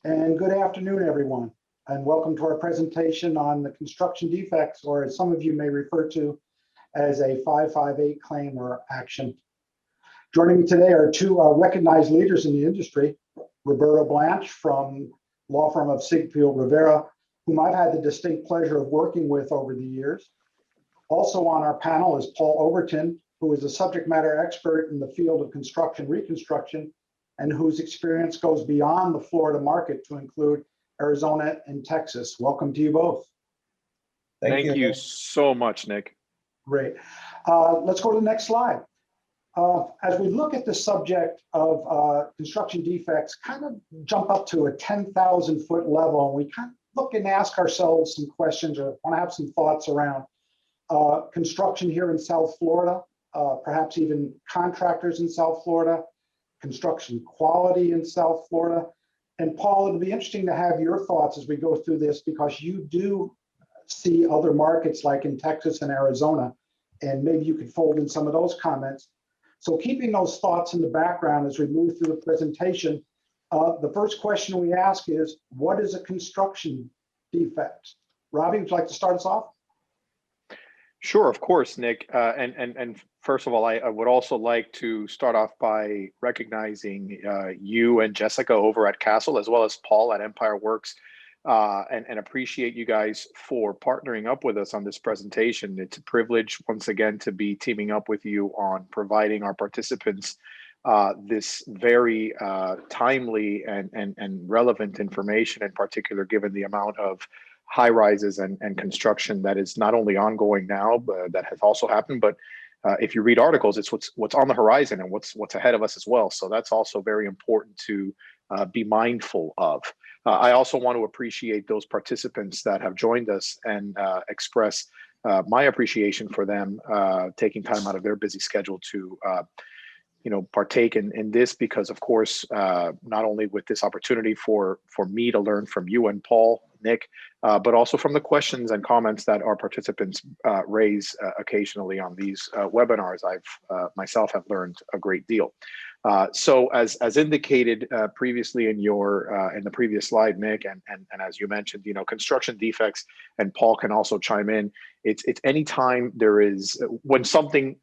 And good afternoon, everyone, and welcome to our presentation on the construction defects, or as some of you may refer to as a 558 claim or action. Joining me today are two recognized leaders in the industry, Roberto Blanche from law firm of Ziegfeld Rivera, whom I've had the distinct pleasure of working with over the years. Also on our panel is Paul Overton, who is a subject matter expert in the field of construction reconstruction and whose experience goes beyond the Florida market to include Arizona and Texas. Welcome to you both. Thank you so much, Nick. Great. Let's go to the next slide. As we look at the subject of construction defects, kind of jump up to a 10,000 foot level, and we kind of look and ask ourselves some questions or want to have some thoughts around construction here in South Florida, perhaps even contractors in South Florida, construction quality in South Florida. And Paul, it'll be interesting to have your thoughts as we go through this, because you do see other markets like in Texas and Arizona, and maybe you could fold in some of those comments. So keeping those thoughts in the background as we move through the presentation, the first question we ask is, what is a construction defect? Robbie, would you like to start us off? Sure, of course, Nick. And first of all, I would also like to start off by recognizing you and Jessica over at Castle, as well as Paul at Empire Works, and appreciate you guys for partnering up with us on this presentation. It's a privilege, once again, to be teaming up with you on providing our participants this very timely and relevant information, in particular, given the amount of high rises and construction that is not only ongoing now, but that has also happened. But if you read articles, it's what's on the horizon and what's ahead of us as well. So that's also very important to be mindful of. I also want to appreciate those participants that have joined us and express my appreciation for them taking time out of their busy schedule to partake in this, because of course, not only with this opportunity for me to learn from you and Paul, Nick, but also from the questions and comments that our participants raise occasionally on these webinars. I've myself have learned a great deal. So as indicated previously in the previous slide, Nick, and as you mentioned, construction defects, and Paul can also chime in. It's any time there is, when something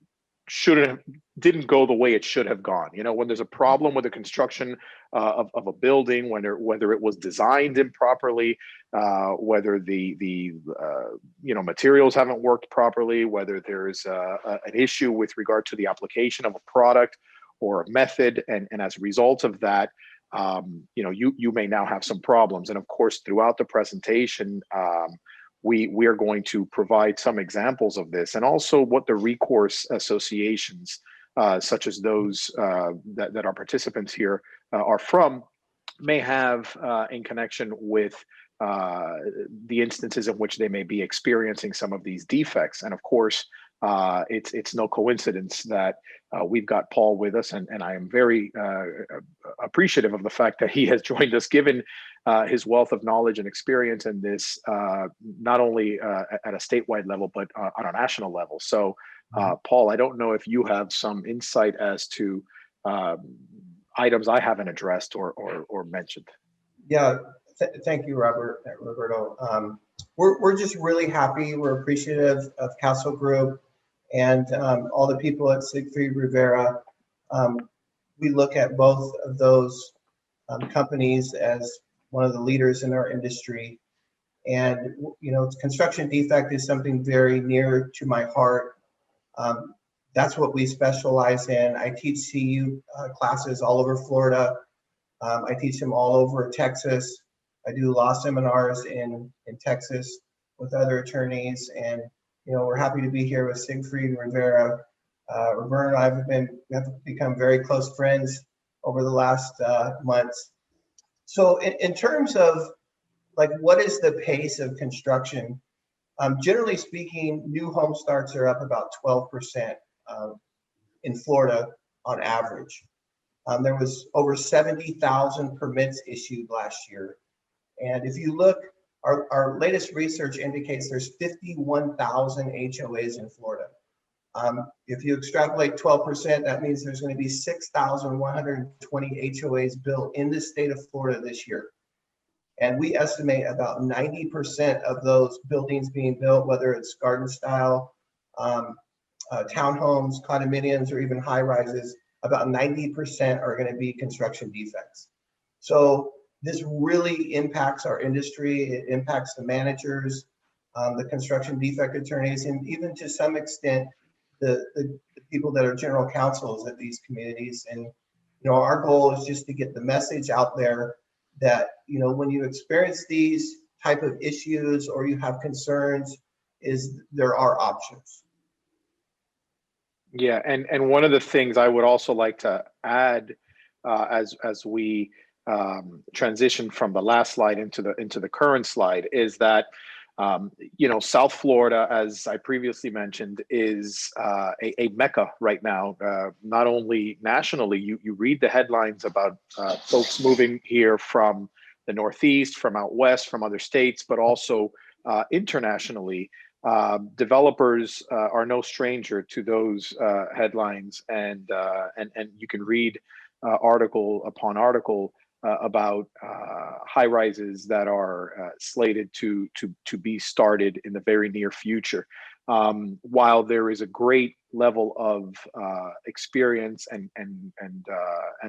didn't go the way it should have gone. When there's a problem with the construction of a building, whether it was designed improperly, whether the materials haven't worked properly, whether there's an issue with regard to the application of a product or a method, and as a result of that, you may now have some problems. And of course, throughout the presentation, we are going to provide some examples of this, and also what the recourse associations, such as those that our participants here are from, may have in connection with the instances in which they may be experiencing some of these defects. And of course, it's no coincidence that we've got Paul with us, and I am very appreciative of the fact that he has joined us, given his wealth of knowledge and experience in this, not only at a statewide level, but on a national level. So, Paul, I don't know if you have some insight as to items I haven't addressed or mentioned. Yeah, thank you, Roberto. We're just really happy. We're appreciative of Castle Group and all the people at Ziegfeld Rivera. We look at both of those companies as one of the leaders in our industry. And, construction defect is something very near to my heart. That's what we specialize in. I teach CU classes all over Florida. I teach them all over Texas. I do law seminars in Texas with other attorneys, and we're happy to be here with Ziegfeld Rivera. Roberto and I have become very close friends over the last months. So in terms of what is the pace of construction? Generally speaking, new home starts are up about 12% in Florida on average. There was over 70,000 permits issued last year. And if you look, our latest research indicates there's 51,000 HOAs in Florida. If you extrapolate 12%, that means there's going to be 6,120 HOAs built in the state of Florida this year. And we estimate about 90% of those buildings being built, whether it's garden style, townhomes, condominiums, or even high rises, about 90% are going to be construction defects. So this really impacts our industry. It impacts the managers, the construction defect attorneys, and even to some extent, the people that are general counsels at these communities. And, our goal is just to get the message out there that, when you experience these type of issues or you have concerns, there are options. Yeah, and one of the things I would also like to add as we transition from the last slide into the current slide is that South Florida, as I previously mentioned, is a mecca right now. Not only nationally, you read the headlines about folks moving here from the Northeast, from out west, from other states, but also internationally. Developers are no stranger to those headlines, and you can read article upon article about high rises that are slated to be started in the very near future. While there is a great level of experience and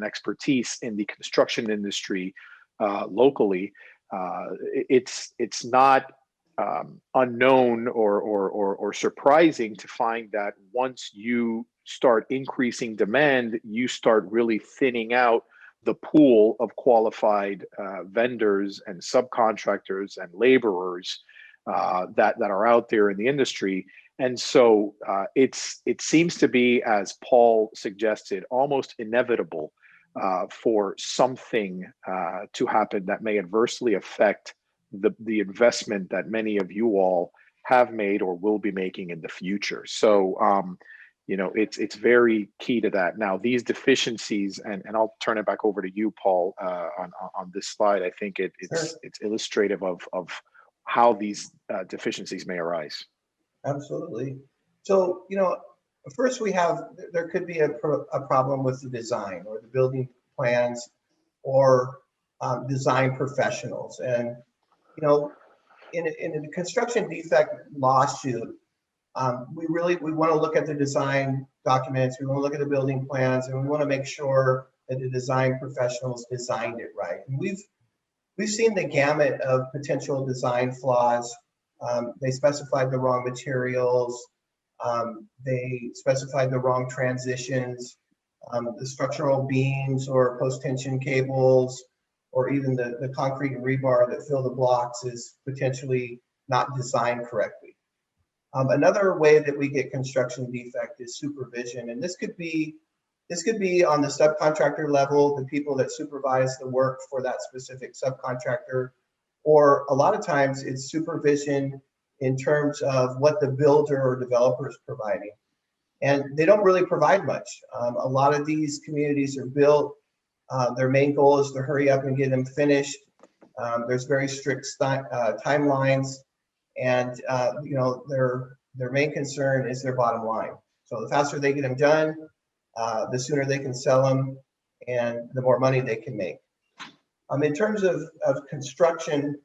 expertise in the construction industry locally, it's not unknown or surprising to find that once you start increasing demand, you start really thinning out the pool of qualified vendors and subcontractors and laborers that are out there in the industry. And so it seems to be, as Paul suggested, almost inevitable for something to happen that may adversely affect the investment that many of you all have made or will be making in the future. So it's very key to that. Now, these deficiencies, and I'll turn it back over to you, Paul, on this slide. I think it's illustrative of how these deficiencies may arise. Absolutely. So, first there could be a problem with the design or the building plans or design professionals. And, in a construction defect lawsuit, we want to look at the design documents, we want to look at the building plans, and we want to make sure that the design professionals designed it right. And we've seen the gamut of potential design flaws. They specified the wrong materials, they specified the wrong transitions, the structural beams or post-tension cables, or even the concrete and rebar that fill the blocks is potentially not designed correctly. Another way that we get construction defect is supervision, and this could be on the subcontractor level, the people that supervise the work for that specific subcontractor, or a lot of times it's supervision in terms of what the builder or developer is providing. And they don't really provide much. A lot of these communities are built, their main goal is to hurry up and get them finished. There's very strict timelines, and their main concern is their bottom line. So the faster they get them done, the sooner they can sell them, and the more money they can make. In terms of construction,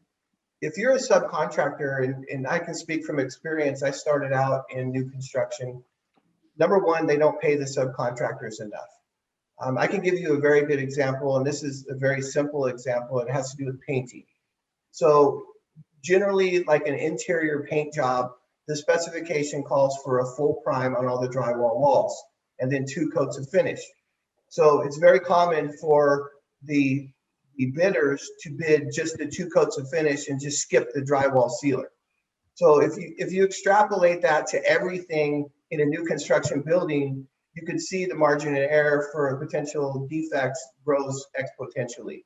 if you're a subcontractor, and I can speak from experience, I started out in new construction. Number one, they don't pay the subcontractors enough. I can give you a very good example, and this is a very simple example. It has to do with painting. So generally, like an interior paint job, the specification calls for a full prime on all the drywall walls, and then 2 coats of finish. So it's very common for the bidders to bid just the 2 coats of finish and just skip the drywall sealer. So if you extrapolate that to everything in a new construction building, you could see the margin of error for potential defects grows exponentially.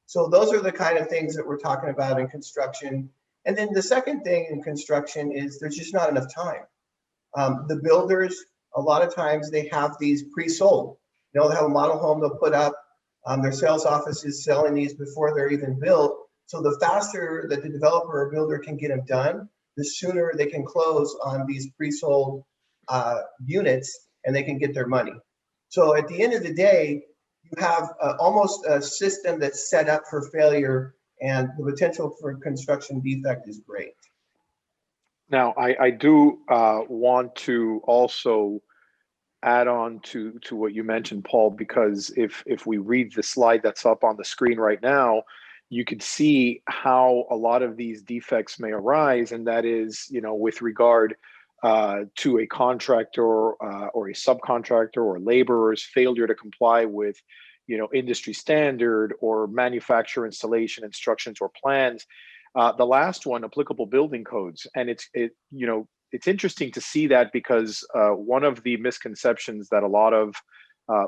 So those are the kind of things that we're talking about in construction. And then the second thing in construction is there's just not enough time. The builders, a lot of times they have these pre-sold. They'll have a model home they'll put up. Their sales office is selling these before they're even built. So the faster that the developer or builder can get them done, the sooner they can close on these pre-sold units and they can get their money. So at the end of the day, you have almost a system that's set up for failure, and the potential for construction defect is great. Now, I do want to also add on to what you mentioned, Paul, because if we read the slide that's up on the screen right now, you could see how a lot of these defects may arise, and that is, with regard to a contractor or a subcontractor or laborer's failure to comply with, industry standard or manufacturer installation instructions or plans. The last one, applicable building codes, and it's interesting to see that because one of the misconceptions that a lot of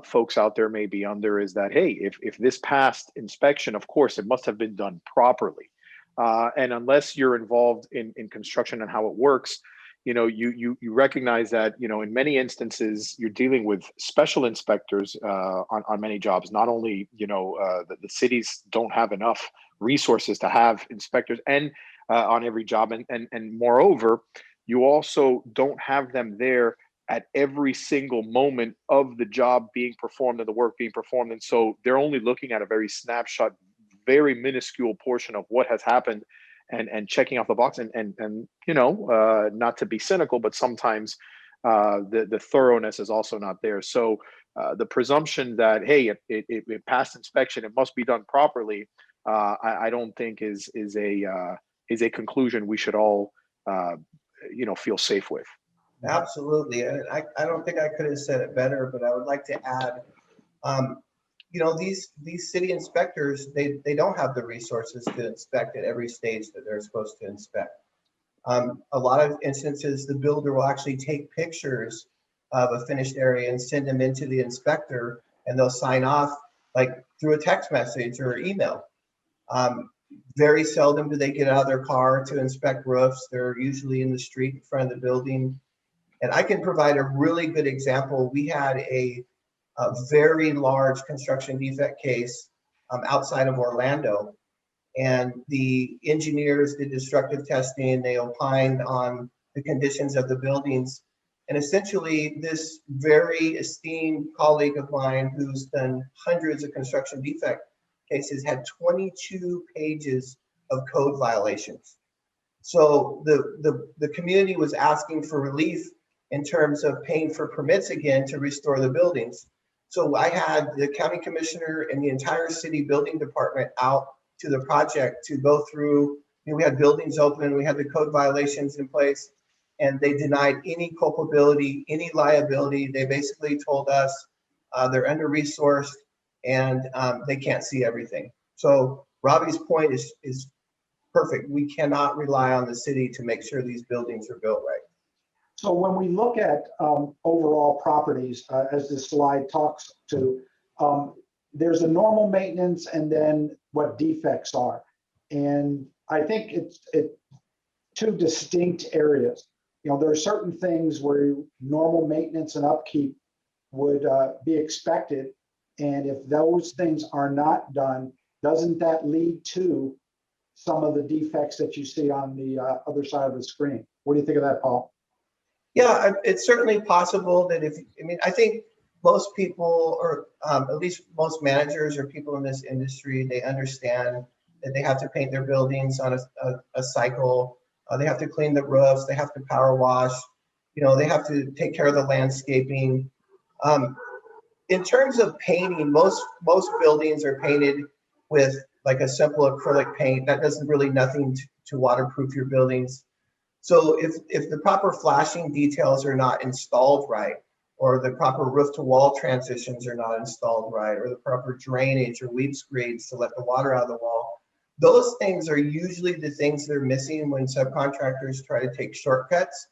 folks out there may be under is that, hey, if this passed inspection, of course, it must have been done properly. And unless you're involved in construction and how it works, you recognize that, in many instances, you're dealing with special inspectors on many jobs. Not only, the cities don't have enough resources to have inspectors and on every job. And moreover, you also don't have them there at every single moment of the job being performed and the work being performed. And so they're only looking at a very snapshot, very minuscule portion of what has happened and checking off the box. And not to be cynical, but sometimes the thoroughness is also not there. So the presumption that, hey, it passed inspection, it must be done properly, I don't think is a conclusion we should all feel safe with. Absolutely. And I don't think I could have said it better, but I would like to add, these city inspectors, they don't have the resources to inspect at every stage that they're supposed to inspect. A lot of instances, the builder will actually take pictures of a finished area and send them into the inspector, and they'll sign off like through a text message or email. Very seldom do they get out of their car to inspect roofs. They're usually in the street in front of the building. And I can provide a really good example. We had a very large construction defect case outside of Orlando. And the engineers did destructive testing. They opined on the conditions of the buildings. And essentially, this very esteemed colleague of mine who's done hundreds of construction defect cases had 22 pages of code violations. So the community was asking for relief in terms of paying for permits again to restore the buildings. So I had the county commissioner and the entire city building department out to the project to go through. We had buildings open, we had the code violations in place, and they denied any culpability, any liability. They basically told us they're under-resourced and they can't see everything. So Robbie's point is perfect. We cannot rely on the city to make sure these buildings are built right. So when we look at overall properties, as this slide talks to, there's a normal maintenance and then what defects are. And I think it's two distinct areas. There are certain things where normal maintenance and upkeep would be expected. And if those things are not done, doesn't that lead to some of the defects that you see on the other side of the screen? What do you think of that, Paul? Yeah, it's certainly possible that I think most people, or at least most managers or people in this industry, they understand that they have to paint their buildings on a cycle. They have to clean the roofs. They have to power wash. They have to take care of the landscaping. In terms of painting, most buildings are painted with like a simple acrylic paint that does really nothing to waterproof your buildings. So if the proper flashing details are not installed right, or the proper roof to wall transitions are not installed right, or the proper drainage or weep screeds to let the water out of the wall, those things are usually the things that are missing when subcontractors try to take shortcuts.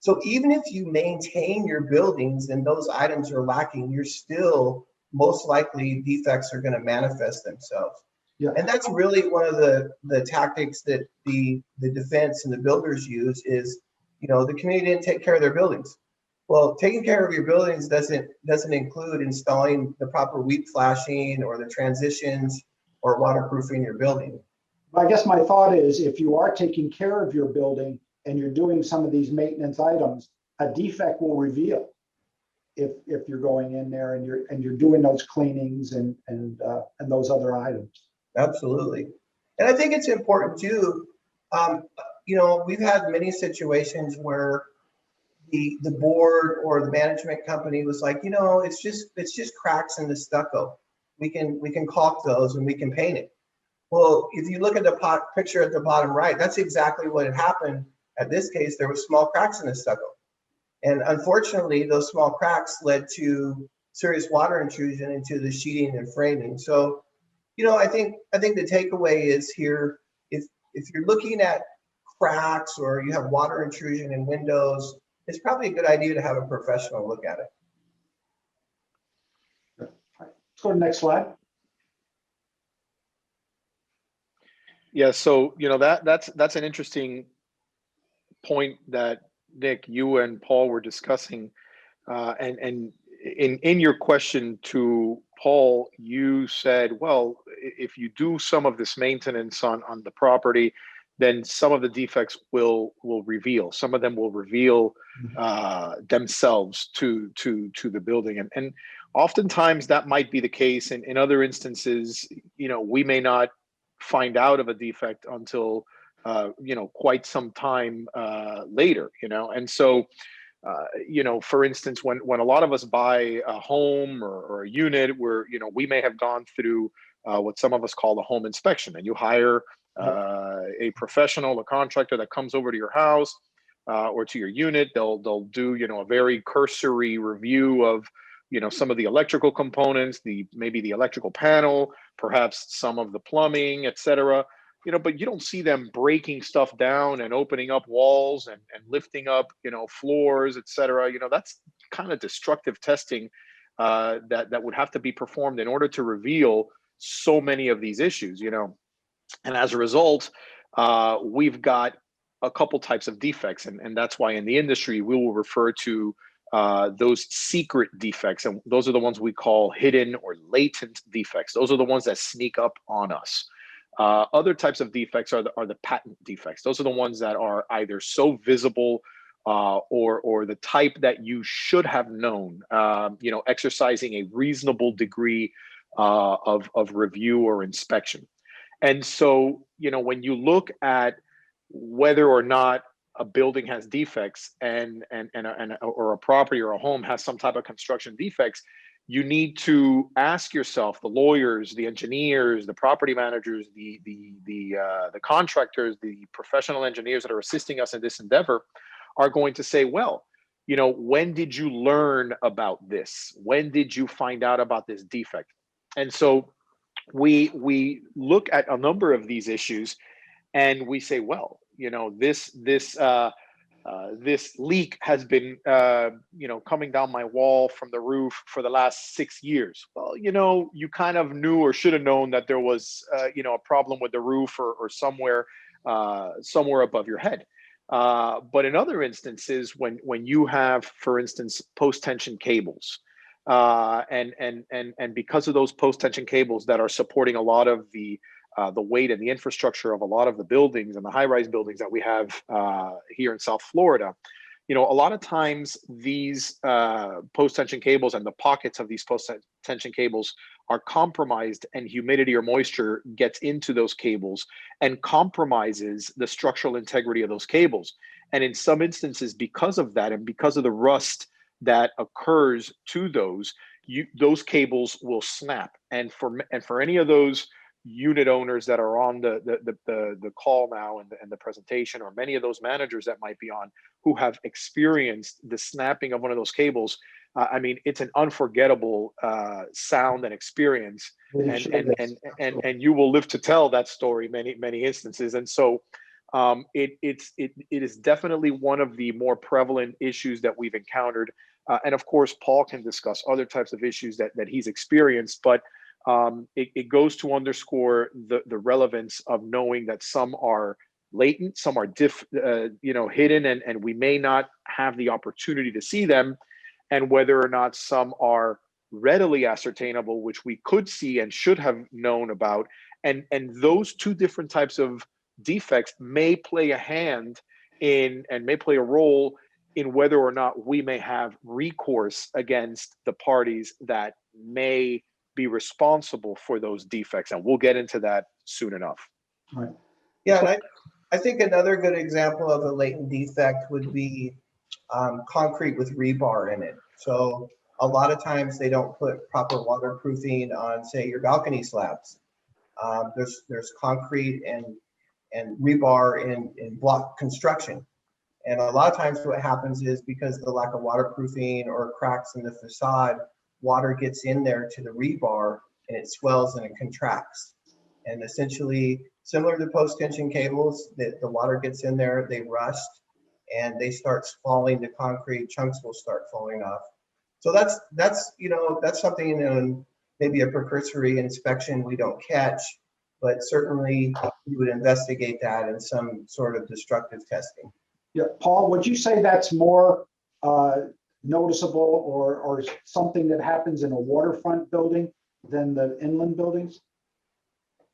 So even if you maintain your buildings and those items are lacking, you're still most likely defects are going to manifest themselves. Yeah. And that's really one of the tactics that the defense and the builders use is, the community didn't take care of their buildings. Well, taking care of your buildings doesn't include installing the proper weep flashing or the transitions or waterproofing your building. I guess my thought is if you are taking care of your building and you're doing some of these maintenance items, a defect will reveal if you're going in there and you're doing those cleanings and those other items. Absolutely. And I think it's important too. You know, we've had many situations where the board or the management company was like, you know, it's just cracks in the stucco. We can caulk those and we can paint it. Well, if you look at the picture at the bottom right, that's exactly what had happened. At this case, there were small cracks in the stucco. And unfortunately, those small cracks led to serious water intrusion into the sheeting and framing. So, you know, I think the takeaway is here, if you're looking at cracks or you have water intrusion in windows, it's probably a good idea to have a professional look at it. Let's go to the next slide. Yeah, so you know that's an interesting point that Nick, you and Paul were discussing, and in your question to Paul, you said, well, if you do some of this maintenance on the property, then some of the defects will reveal. Some of them will reveal themselves to the building, and oftentimes that might be the case. And in other instances, you know, we may not find out of a defect until you know, quite some time later. You know, and so. You know, for instance, when a lot of us buy a home or a unit, where, you know, we may have gone through what some of us call the home inspection, and you hire a professional, a contractor that comes over to your house or to your unit. They'll do, you know, a very cursory review of, you know, some of the electrical components, maybe the electrical panel, perhaps some of the plumbing, etc. You know, but you don't see them breaking stuff down and opening up walls and lifting up, you know, floors, etc. You know, that's kind of destructive testing that would have to be performed in order to reveal so many of these issues, you know. And as a result, we've got a couple types of defects, and that's why in the industry we will refer to those secret defects, and those are the ones we call hidden or latent defects. Those are the ones that sneak up on us. Other types of defects are the patent defects. Those are the ones that are either so visible or the type that you should have known, you know, exercising a reasonable degree of review or inspection. And so, you know, when you look at whether or not a building has defects or a property or a home has some type of construction defects, you need to ask yourself, the lawyers, the engineers, the property managers, the contractors, the professional engineers that are assisting us in this endeavor are going to say, well, you know, when did you learn about this? When did you find out about this defect? And so we look at a number of these issues and we say, well, you know, this leak has been, you know, coming down my wall from the roof for the last 6 years. Well, you know, you kind of knew or should have known that there was, you know, a problem with the roof or somewhere above your head. But in other instances, when you have, for instance, post-tension cables, and because of those post-tension cables that are supporting a lot of the weight and the infrastructure of a lot of the buildings and the high-rise buildings that we have here in South Florida, you know, a lot of times these post-tension cables and the pockets of these post-tension cables are compromised, and humidity or moisture gets into those cables and compromises the structural integrity of those cables. And in some instances, because of that and because of the rust that occurs to those cables will snap. And for any of those unit owners that are on the call now and the presentation, or many of those managers that might be on who have experienced the snapping of one of those cables, I mean, it's an unforgettable sound and experience, and you will live to tell that story many instances. And so it is definitely one of the more prevalent issues that we've encountered, and of course Paul can discuss other types of issues that he's experienced, but it goes to underscore the relevance of knowing that some are latent, some are hidden, and we may not have the opportunity to see them, and whether or not some are readily ascertainable, which we could see and should have known about. And those two different types of defects may play a hand in and may play a role in whether or not we may have recourse against the parties that may be responsible for those defects. And we'll get into that soon enough. Right. Yeah, and I think another good example of a latent defect would be concrete with rebar in it. So a lot of times they don't put proper waterproofing on, say, your balcony slabs. There's concrete and rebar in block construction. And a lot of times what happens is because of the lack of waterproofing or cracks in the facade, water gets in there to the rebar and it swells and it contracts. And essentially, similar to post-tension cables, the water gets in there, they rust, and they start falling to concrete, chunks will start falling off. So that's something in maybe a precursory inspection we don't catch, but certainly we would investigate that in some sort of destructive testing. Yeah, Paul, would you say that's more noticeable or something that happens in a waterfront building than the inland buildings?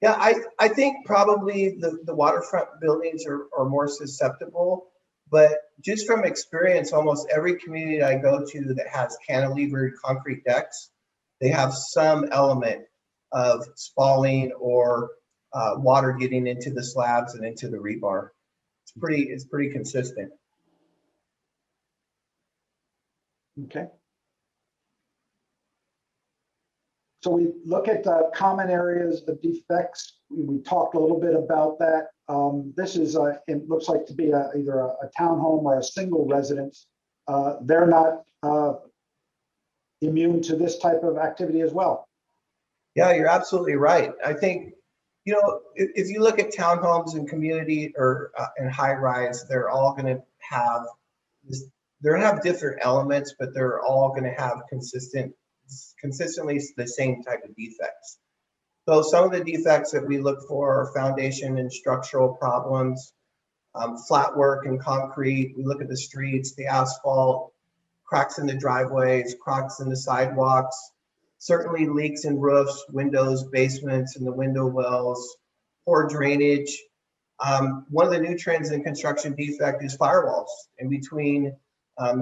Yeah, I think probably the waterfront buildings are more susceptible, but just from experience, almost every community I go to that has cantilevered concrete decks, they have some element of spalling or water getting into the slabs and into the rebar. It's pretty consistent. Okay. So we look at common areas of defects. We talked a little bit about that. This is, it looks like to be either a townhome or a single residence. They're not immune to this type of activity as well. Yeah, you're absolutely right. I think, if you look at townhomes and community or and high rise, they're all going to have this, they're going to have different elements, but they're all going to have consistently the same type of defects. So some of the defects that we look for are foundation and structural problems, flat work and concrete. We look at the streets, the asphalt, cracks in the driveways, cracks in the sidewalks, certainly leaks in roofs, windows, basements, and the window wells, poor drainage. One of the new trends in construction defect is firewalls in between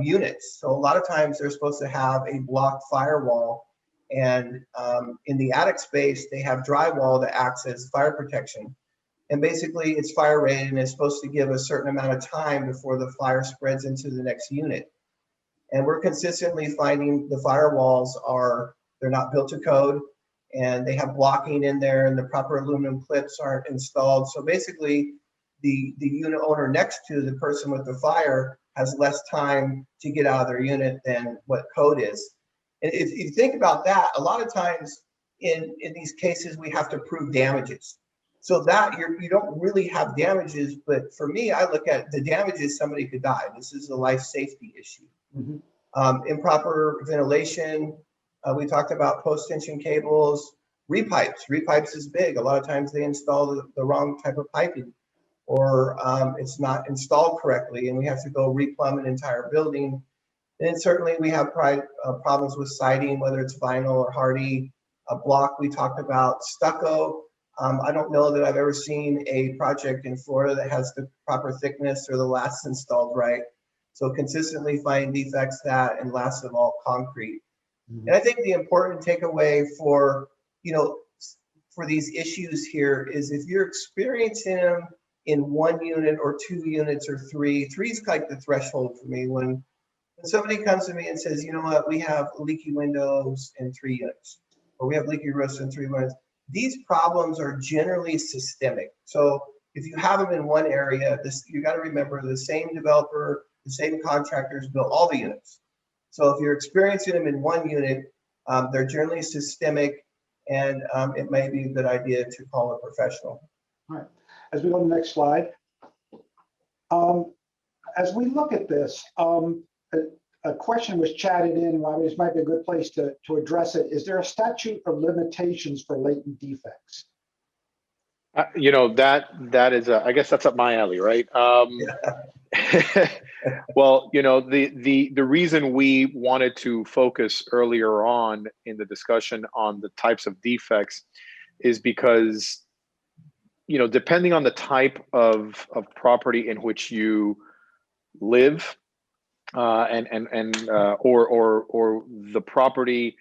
units. So a lot of times they're supposed to have a blocked firewall, and in the attic space, they have drywall that acts as fire protection. And basically it's fire rated and it's supposed to give a certain amount of time before the fire spreads into the next unit. And we're consistently finding the firewalls they're not built to code, and they have blocking in there, and the proper aluminum clips aren't installed. So basically the unit owner next to the person with the fire has less time to get out of their unit than what code is. And if you think about that, a lot of times in these cases, we have to prove damages. So that you don't really have damages, but for me, I look at the damages, somebody could die. This is a life safety issue. Mm-hmm. Improper ventilation. We talked about post-tension cables, repipes. Repipes is big. A lot of times they install the wrong type of piping, or it's not installed correctly, and we have to go replumb an entire building. And then certainly we have problems with siding, whether it's vinyl or hardy. A block we talked about, stucco. I don't know that I've ever seen a project in Florida that has the proper thickness or the last installed right. So consistently find defects that, and last of all, concrete. Mm-hmm. And I think the important takeaway for these issues here is if you're experiencing them in one unit or two units or three's like the threshold for me. When somebody comes to me and says, you know what, we have leaky windows in 3 units, or we have leaky roofs in 3 units. These problems are generally systemic. So if you have them in one area, you got to remember the same developer, the same contractors built all the units. So if you're experiencing them in one unit, they're generally systemic, and it may be a good idea to call a professional. All right. As we go to the next slide, as we look at this, a question was chatted in, and this might be a good place to address it. Is there a statute of limitations for latent defects? That is, I guess that's up my alley, right? Well, the reason we wanted to focus earlier on in the discussion on the types of defects is because, depending on the type of property in which you live, or the property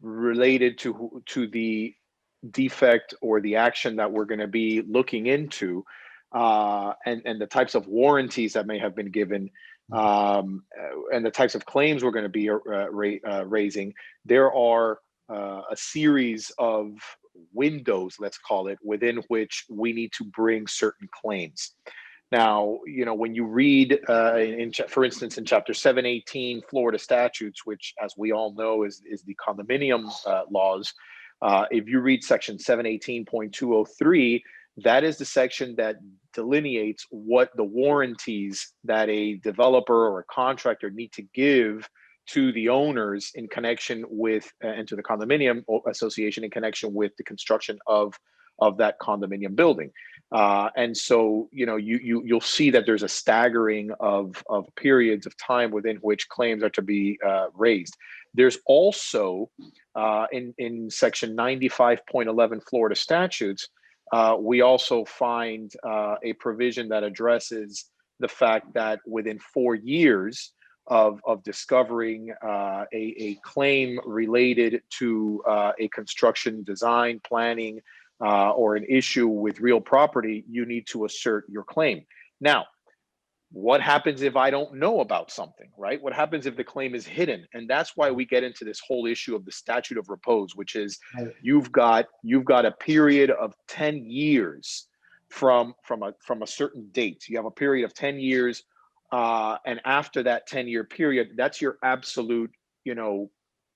related to the defect or the action that we're going to be looking into, and the types of warranties that may have been given, and the types of claims we're going to be raising, there are a series of windows, let's call it, within which we need to bring certain claims. Now, when you read, for instance, in Chapter 718 Florida statutes, which, as we all know, is the condominium laws, if you read Section 718.203, that is the section that delineates what the warranties that a developer or a contractor need to give to the owners in connection with, and to the condominium association in connection with the construction of that condominium building. And so, you'll see that there's a staggering of periods of time within which claims are to be raised. There's also in Section 95.11 Florida statutes, we also find a provision that addresses the fact that within 4 years of discovering a claim related to a construction design, planning, or an issue with real property, you need to assert your claim. Now, what happens if I don't know about something, right? What happens if the claim is hidden? And that's why we get into this whole issue of the statute of repose, which is you've got a period of 10 years from a certain date. You have a period of 10 years, and after that 10-year period, that's your absolute,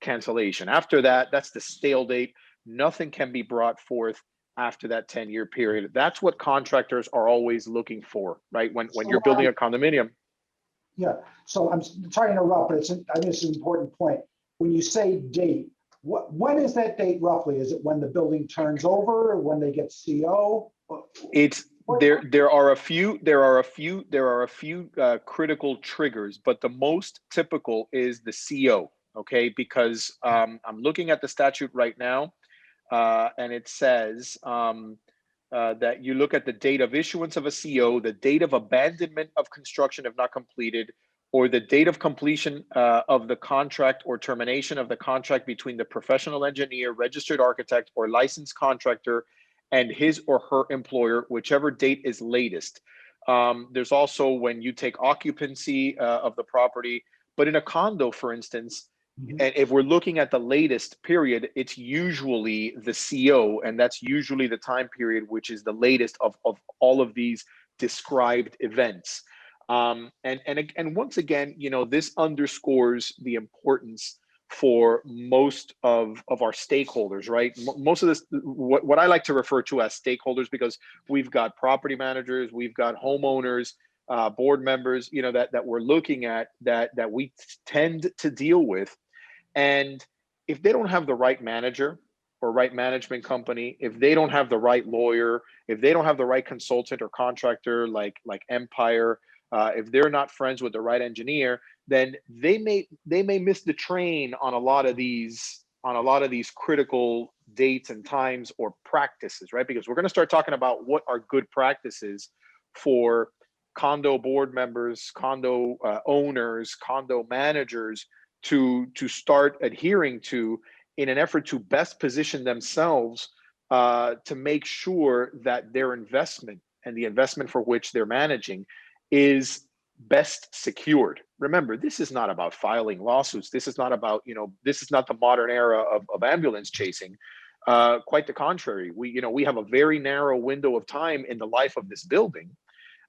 cancellation. After that, that's the stale date. Nothing can be brought forth after that 10-year period. That's what contractors are always looking for, right? When you're building a condominium. Yeah, so I'm sorry to interrupt, but I think it's an important point. When you say date, when is that date roughly? Is it when the building turns over, or when they get CO? There are a few critical triggers, but the most typical is the CO, okay? Because I'm looking at the statute right now, and it says that you look at the date of issuance of a CO, the date of abandonment of construction if not completed, or the date of completion of the contract or termination of the contract between the professional engineer, registered architect, or licensed contractor and his or her employer, whichever date is latest. There's also when you take occupancy of the property, but in a condo, for instance, and if we're looking at the latest period, it's usually the CO, and that's usually the time period which is the latest of all of these described events. And once again, this underscores the importance for most of our stakeholders, right? Most of this, what I like to refer to as stakeholders, because we've got property managers, we've got homeowners, board members, that we're looking at, that we tend to deal with. And if they don't have the right manager or right management company, if they don't have the right lawyer, if they don't have the right consultant or contractor like Empire, if they're not friends with the right engineer, then they may miss the train on a lot of these critical dates and times or practices, right? Because we're going to start talking about what are good practices for condo board members, condo owners, condo managers to start adhering to, in an effort to best position themselves to make sure that their investment and the investment for which they're managing is best secured. Remember, this is not about filing lawsuits. This is not about, this is not the modern era of ambulance chasing. Quite the contrary. We have a very narrow window of time in the life of this building.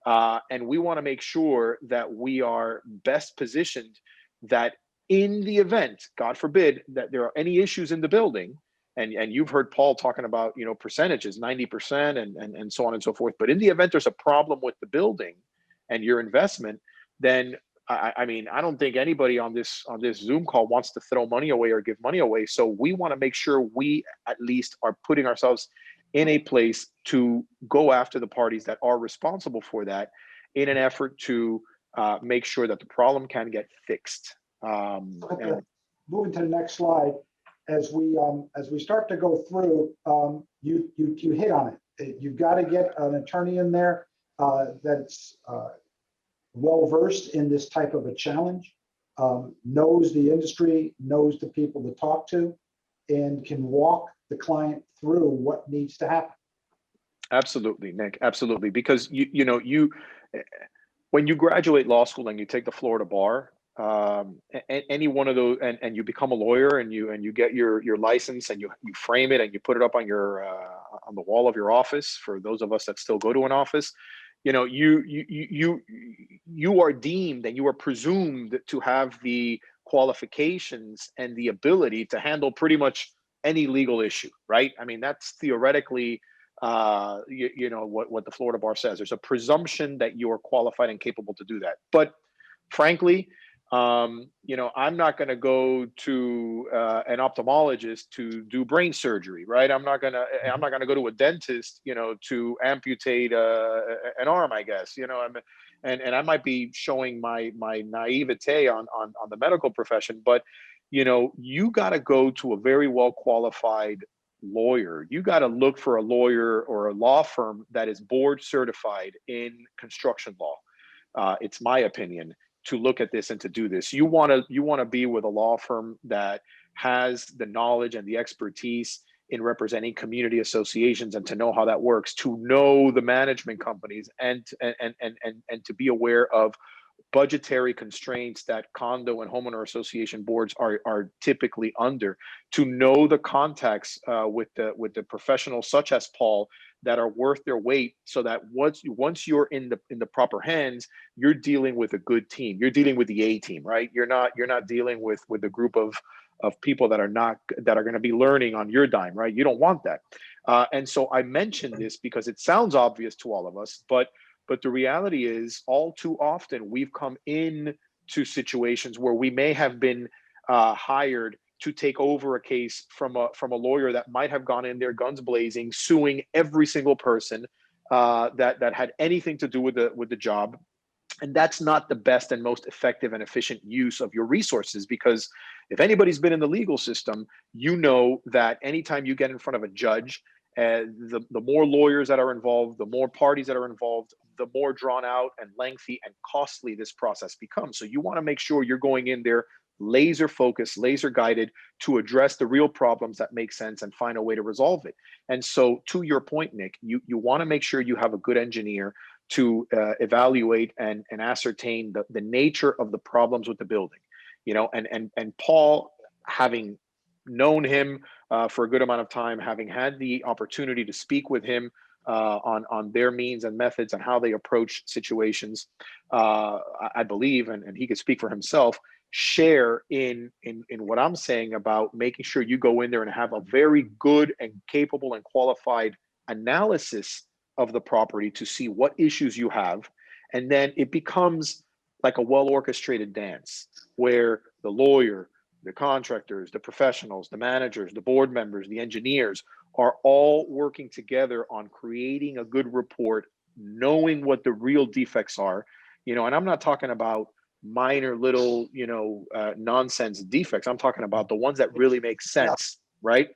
And we want to make sure that we are best positioned, that in the event, God forbid, that there are any issues in the building, and you've heard Paul talking about, percentages, 90% and so on and so forth. But in the event there's a problem with the building and your investment, then I don't think anybody on this Zoom call wants to throw money away or give money away. So we want to make sure we at least are putting ourselves in a place to go after the parties that are responsible for that, in an effort to make sure that the problem can get fixed. Moving to the next slide, as we start to go through, you hit on it. You've got to get an attorney in there that's well-versed in this type of a challenge, knows the industry, knows the people to talk to. and can walk the client through what needs to happen. Absolutely, Nick. Absolutely, because when you graduate law school and you take the Florida bar, any one of those, and you become a lawyer, and you get your license, and you frame it and you put it up on your on the wall of your office. For those of us that still go to an office, you are deemed and you are presumed to have the qualifications and the ability to handle pretty much any legal issue, right? I mean, that's theoretically what the Florida bar says. There's a presumption that you're qualified and capable to do that. But frankly, I'm not going to go to an ophthalmologist to do brain surgery, right? I'm not gonna go to a dentist, to amputate an arm, I guess. And I might be showing my naivete on the medical profession, but you got to go to a very well qualified lawyer. You got to look for a lawyer or a law firm that is board certified in construction law. It's my opinion to look at this and to do this. You want to be with a law firm that has the knowledge and the expertise in representing community associations, and to know how that works, to know the management companies, and to be aware of budgetary constraints that condo and homeowner association boards are typically under, to know the contacts with the professionals such as Paul that are worth their weight, so that once you're in the proper hands, you're dealing with a good team. You're dealing with the A team, right? You're not dealing with a group of people that are going to be learning on your dime, right? You don't want that. And so I mention this because it sounds obvious to all of us, but the reality is, all too often we've come in to situations where we may have been hired to take over a case from a lawyer that might have gone in there guns blazing, suing every single person that had anything to do with the job. And that's not the best and most effective and efficient use of your resources, because if anybody's been in the legal system, you know that anytime you get in front of a judge, the more lawyers that are involved, the more parties that are involved, the more drawn out and lengthy and costly this process becomes. So you want to make sure you're going in there laser focused, laser guided, to address the real problems that make sense and find a way to resolve it. And so, to your point, Nick, you want to make sure you have a good engineer to evaluate and ascertain the nature of the problems with the building. And Paul, having known him for a good amount of time, having had the opportunity to speak with him on their means and methods and how they approach situations, I believe, and he could speak for himself, share in what I'm saying about making sure you go in there and have a very good and capable and qualified analysis of the property to see what issues you have. And then it becomes like a well-orchestrated dance where the lawyer, the contractors, the professionals, the managers, the board members, the engineers are all working together on creating a good report, knowing what the real defects are. And I'm not talking about minor little, nonsense defects. I'm talking about the ones that really make sense, right?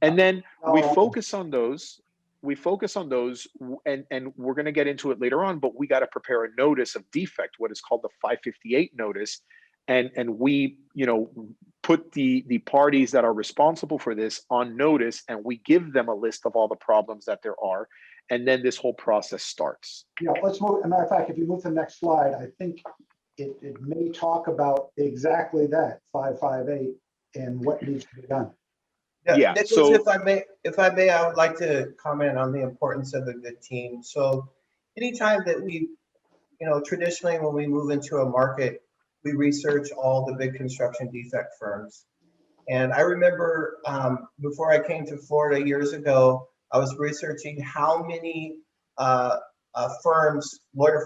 And then we focus on those. And we're going to get into it later on, but we got to prepare a notice of defect, what is called the 558 notice. And we, put the parties that are responsible for this on notice, and we give them a list of all the problems that there are. And then this whole process starts. Yeah, let's move. As a matter of fact, if you move to the next slide, I think it may talk about exactly that 558 and what needs to be done. Yeah. Nicholas, So if I may, I would like to comment on the importance of a good team. So anytime that we, traditionally when we move into a market, we research all the big construction defect firms. And I remember before I came to Florida years ago, I was researching how many lawyer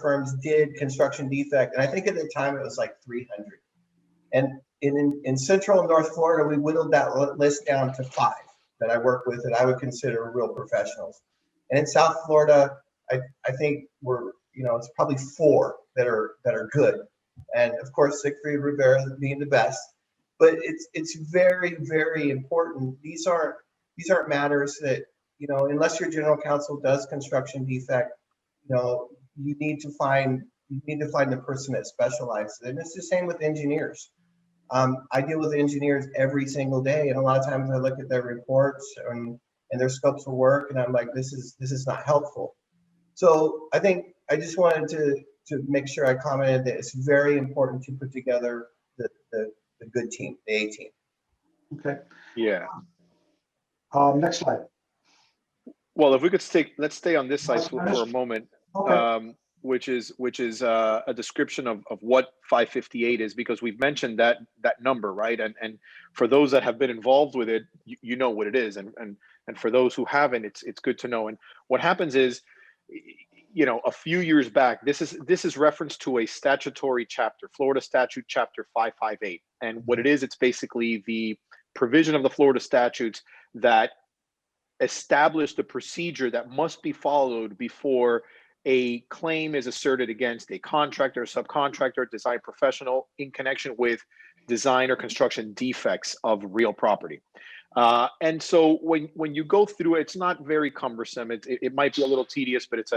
firms did construction defect. And I think at the time it was like 300. And in Central and North Florida, we whittled that list down to 5 that I work with that I would consider real professionals. And in South Florida, I think it's probably 4 that are good. And of course, Siegfried Rivera being the best. But it's very, very important. These aren't matters that, unless your general counsel does construction defect, you need to find the person that specializes. And it's the same with engineers. I deal with engineers every single day, and a lot of times I look at their reports and their scopes of work, and I'm like, this is not helpful. So I think I just wanted to make sure I commented that it's very important to put together the good team, the A team. Okay. Yeah. Next slide. Well, if we could let's stay on this side for a moment, Okay. which is a description of what 558 is, because we've mentioned that number, right? And for those that have been involved with it, you know what it is, and for those who haven't, it's good to know. And what happens is, you know, a few years back, this is reference to a statutory chapter, Florida Statute Chapter 558, and what it is, it's basically the provision of the Florida statutes that establish the procedure that must be followed before a claim is asserted against a contractor, subcontractor, design professional in connection with design or construction defects of real property. And so when you go through it, it's not very cumbersome. It might be a little tedious, but it's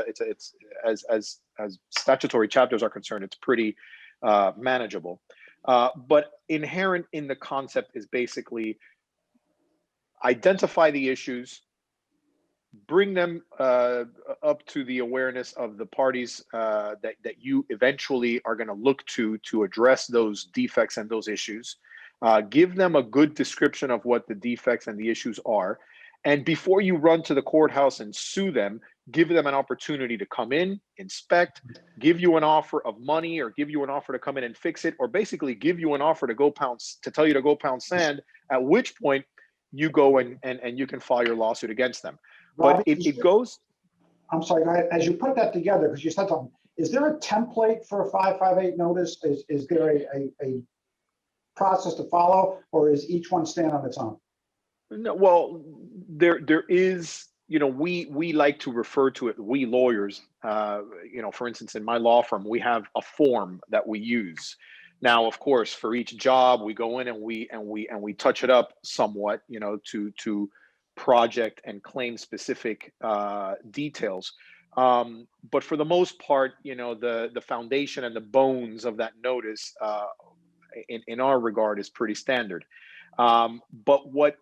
as statutory chapters are concerned, it's pretty manageable. But inherent in the concept is basically identify the issues, bring them up to the awareness of the parties that you eventually are going to look to address those defects and those issues. Give them a good description of what the defects and the issues are. And before you run to the courthouse and sue them, give them an opportunity to come in, inspect, give you an offer of money, or give you an offer to come in and fix it, or basically give you an offer to tell you to go pound sand, at which point you go and you can file your lawsuit against them. But Robbie, it goes. I'm sorry, go ahead. As you put that together, because you said something, is there a template for a 558 notice? Is there a process to follow, or is each one stand on its own? No, well, there is, you know, we like to refer to it, we lawyers, you know, for instance, in my law firm, we have a form that we use. Now, of course, for each job, we go in and we touch it up somewhat, you know, to project and claim specific details. But for the most part, you know, the foundation and the bones of that notice, in our regard, is pretty standard. But what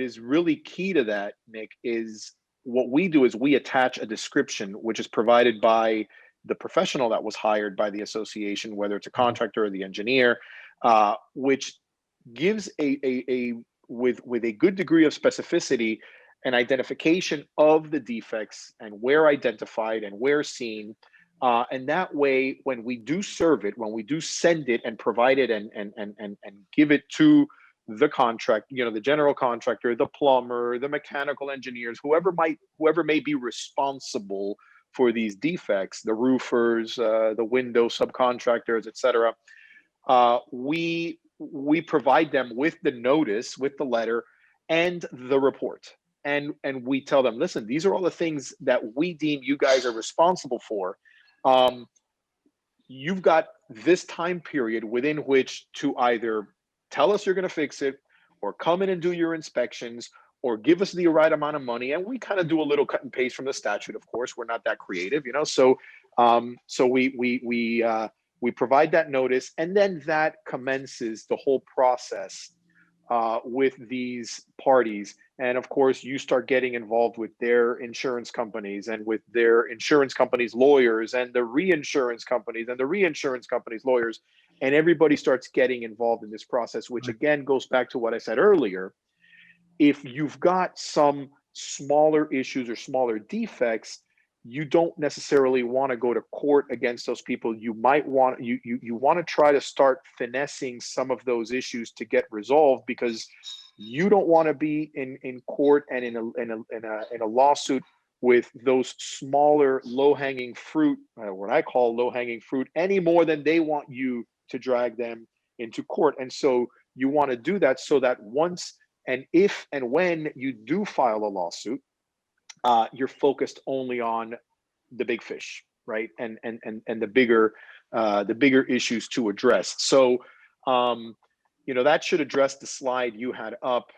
is really key to that, Nick, is what we do is we attach a description which is provided by the professional that was hired by the association, whether it's a contractor or the engineer, which gives with a good degree of specificity an identification of the defects and where identified and where seen. And that way, when we do serve it, when we do send it and provide it and give it to the contract, you know, the general contractor, the plumber, the mechanical engineers, whoever may be responsible for these defects, the roofers, the window subcontractors, etc. We provide them with the notice, with the letter, and the report, and we tell them, listen, these are all the things that we deem you guys are responsible for. You've got this time period within which to either tell us you're going to fix it, or come in and do your inspections, or give us the right amount of money. And we kind of do a little cut and paste from the statute. Of course, we're not that creative, you know. So we provide that notice, and then that commences the whole process with these parties. And of course, you start getting involved with their insurance companies and with their insurance companies' lawyers and the reinsurance companies and the reinsurance companies' lawyers. And everybody starts getting involved in this process, which again goes back to what I said earlier. If you've got some smaller issues or smaller defects, you don't necessarily want to go to court against those people. You might want you want to try to start finessing some of those issues to get resolved, because you don't want to be in court and in a lawsuit with those smaller low-hanging fruit, what I call low-hanging fruit, any more than they want you to drag them into court. And so you want to do that so that once and if and when you do file a lawsuit, you're focused only on the big fish, right? And the bigger issues to address. So you know, that should address the slide you had up,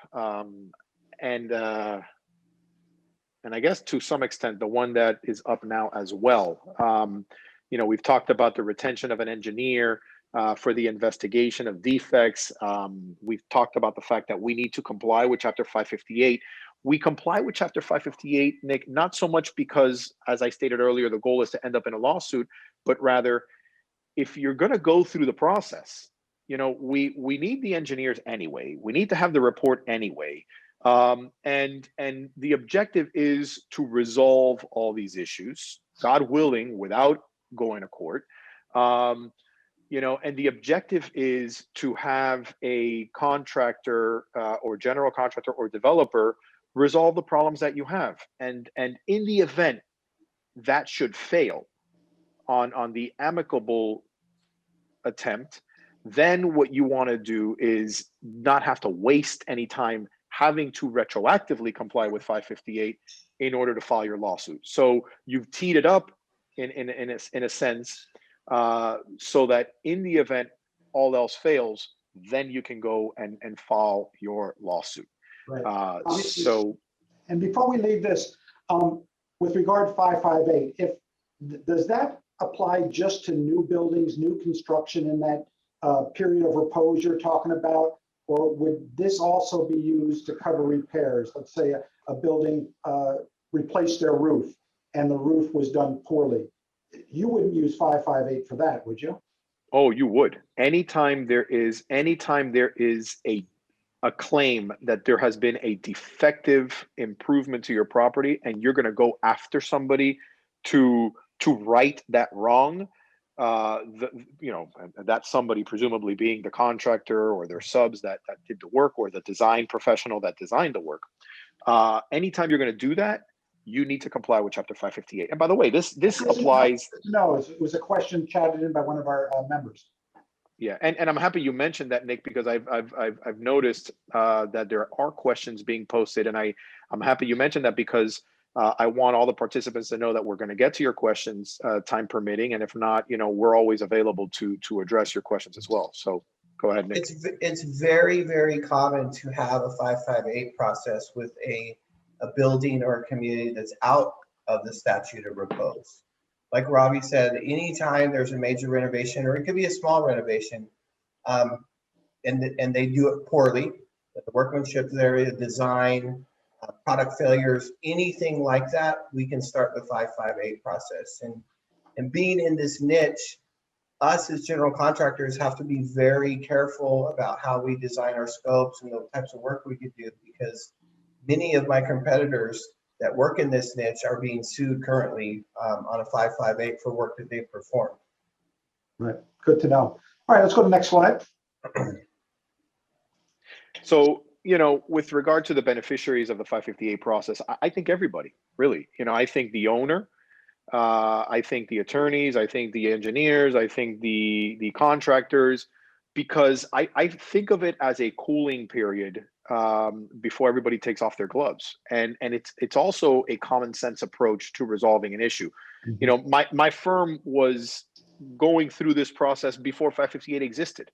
and I guess to some extent the one that is up now as well. You know, we've talked about the retention of an engineer, for the investigation of defects. We've talked about the fact that we need to comply with Chapter 558. We comply with Chapter 558, Nick, not so much because, as I stated earlier, the goal is to end up in a lawsuit, but rather, if you're going to go through the process, we need the engineers anyway. We need to have the report anyway. And the objective is to resolve all these issues, God willing, without going to court. And the objective is to have a contractor or general contractor or developer resolve the problems that you have. And in the event that should fail on the amicable attempt, then what you want to do is not have to waste any time having to retroactively comply with 558 in order to file your lawsuit. So you've teed it up in a sense, so that in the event all else fails, then you can go and file your lawsuit. Right. And before we leave this, with regard to 558, does that apply just to new buildings, new construction in that period of repose you're talking about? Or would this also be used to cover repairs? Let's say a building replaced their roof and the roof was done poorly. You wouldn't use 558 for that, would you? Oh, you would. Anytime there is a claim that there has been a defective improvement to your property and you're going to go after somebody to right that wrong, that somebody presumably being the contractor or their subs that did the work, or the design professional that designed the work. Anytime you're going to do that, you need to comply with Chapter 558. And by the way, this applies. No, it was a question chatted in by one of our members. Yeah, and I'm happy you mentioned that, Nick, because I've noticed that there are questions being posted, and I'm happy you mentioned that, because I want all the participants to know that we're going to get to your questions, time permitting, and if not, we're always available to address your questions as well. So go ahead, Nick. It's very, very common to have a 558 process with a building or a community that's out of the statute of repose. Like Robbie said, anytime there's a major renovation, or it could be a small renovation, and they do it poorly, the workmanship area, design, product failures, anything like that, we can start the 558 process. And being in this niche, us as general contractors have to be very careful about how we design our scopes and the types of work we could do, because many of my competitors that work in this niche are being sued currently on a 558 for work that they've performed. Right, good to know. All right, let's go to the next slide. So, with regard to the beneficiaries of the 558 process, I think everybody, really. I think the owner, I think the attorneys, I think the engineers, I think the contractors, because I think of it as a cooling period before everybody takes off their gloves, and it's also a common sense approach to resolving an issue. Mm-hmm. My firm was going through this process before 558 existed.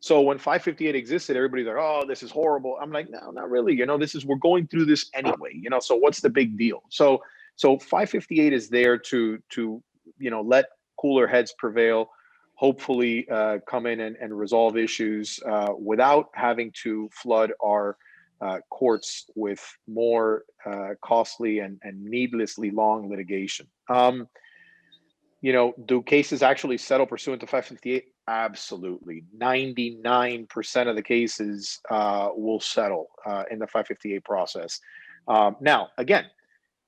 So when 558 existed, everybody's like, "Oh, this is horrible." I'm like, "No, not really. We're going through this anyway. So what's the big deal?" So 558 is there to let cooler heads prevail, hopefully come in and resolve issues without having to flood our courts with more costly and needlessly long litigation. Do cases actually settle pursuant to 558? Absolutely. 99% of the cases will settle in the 558 process. Now, again,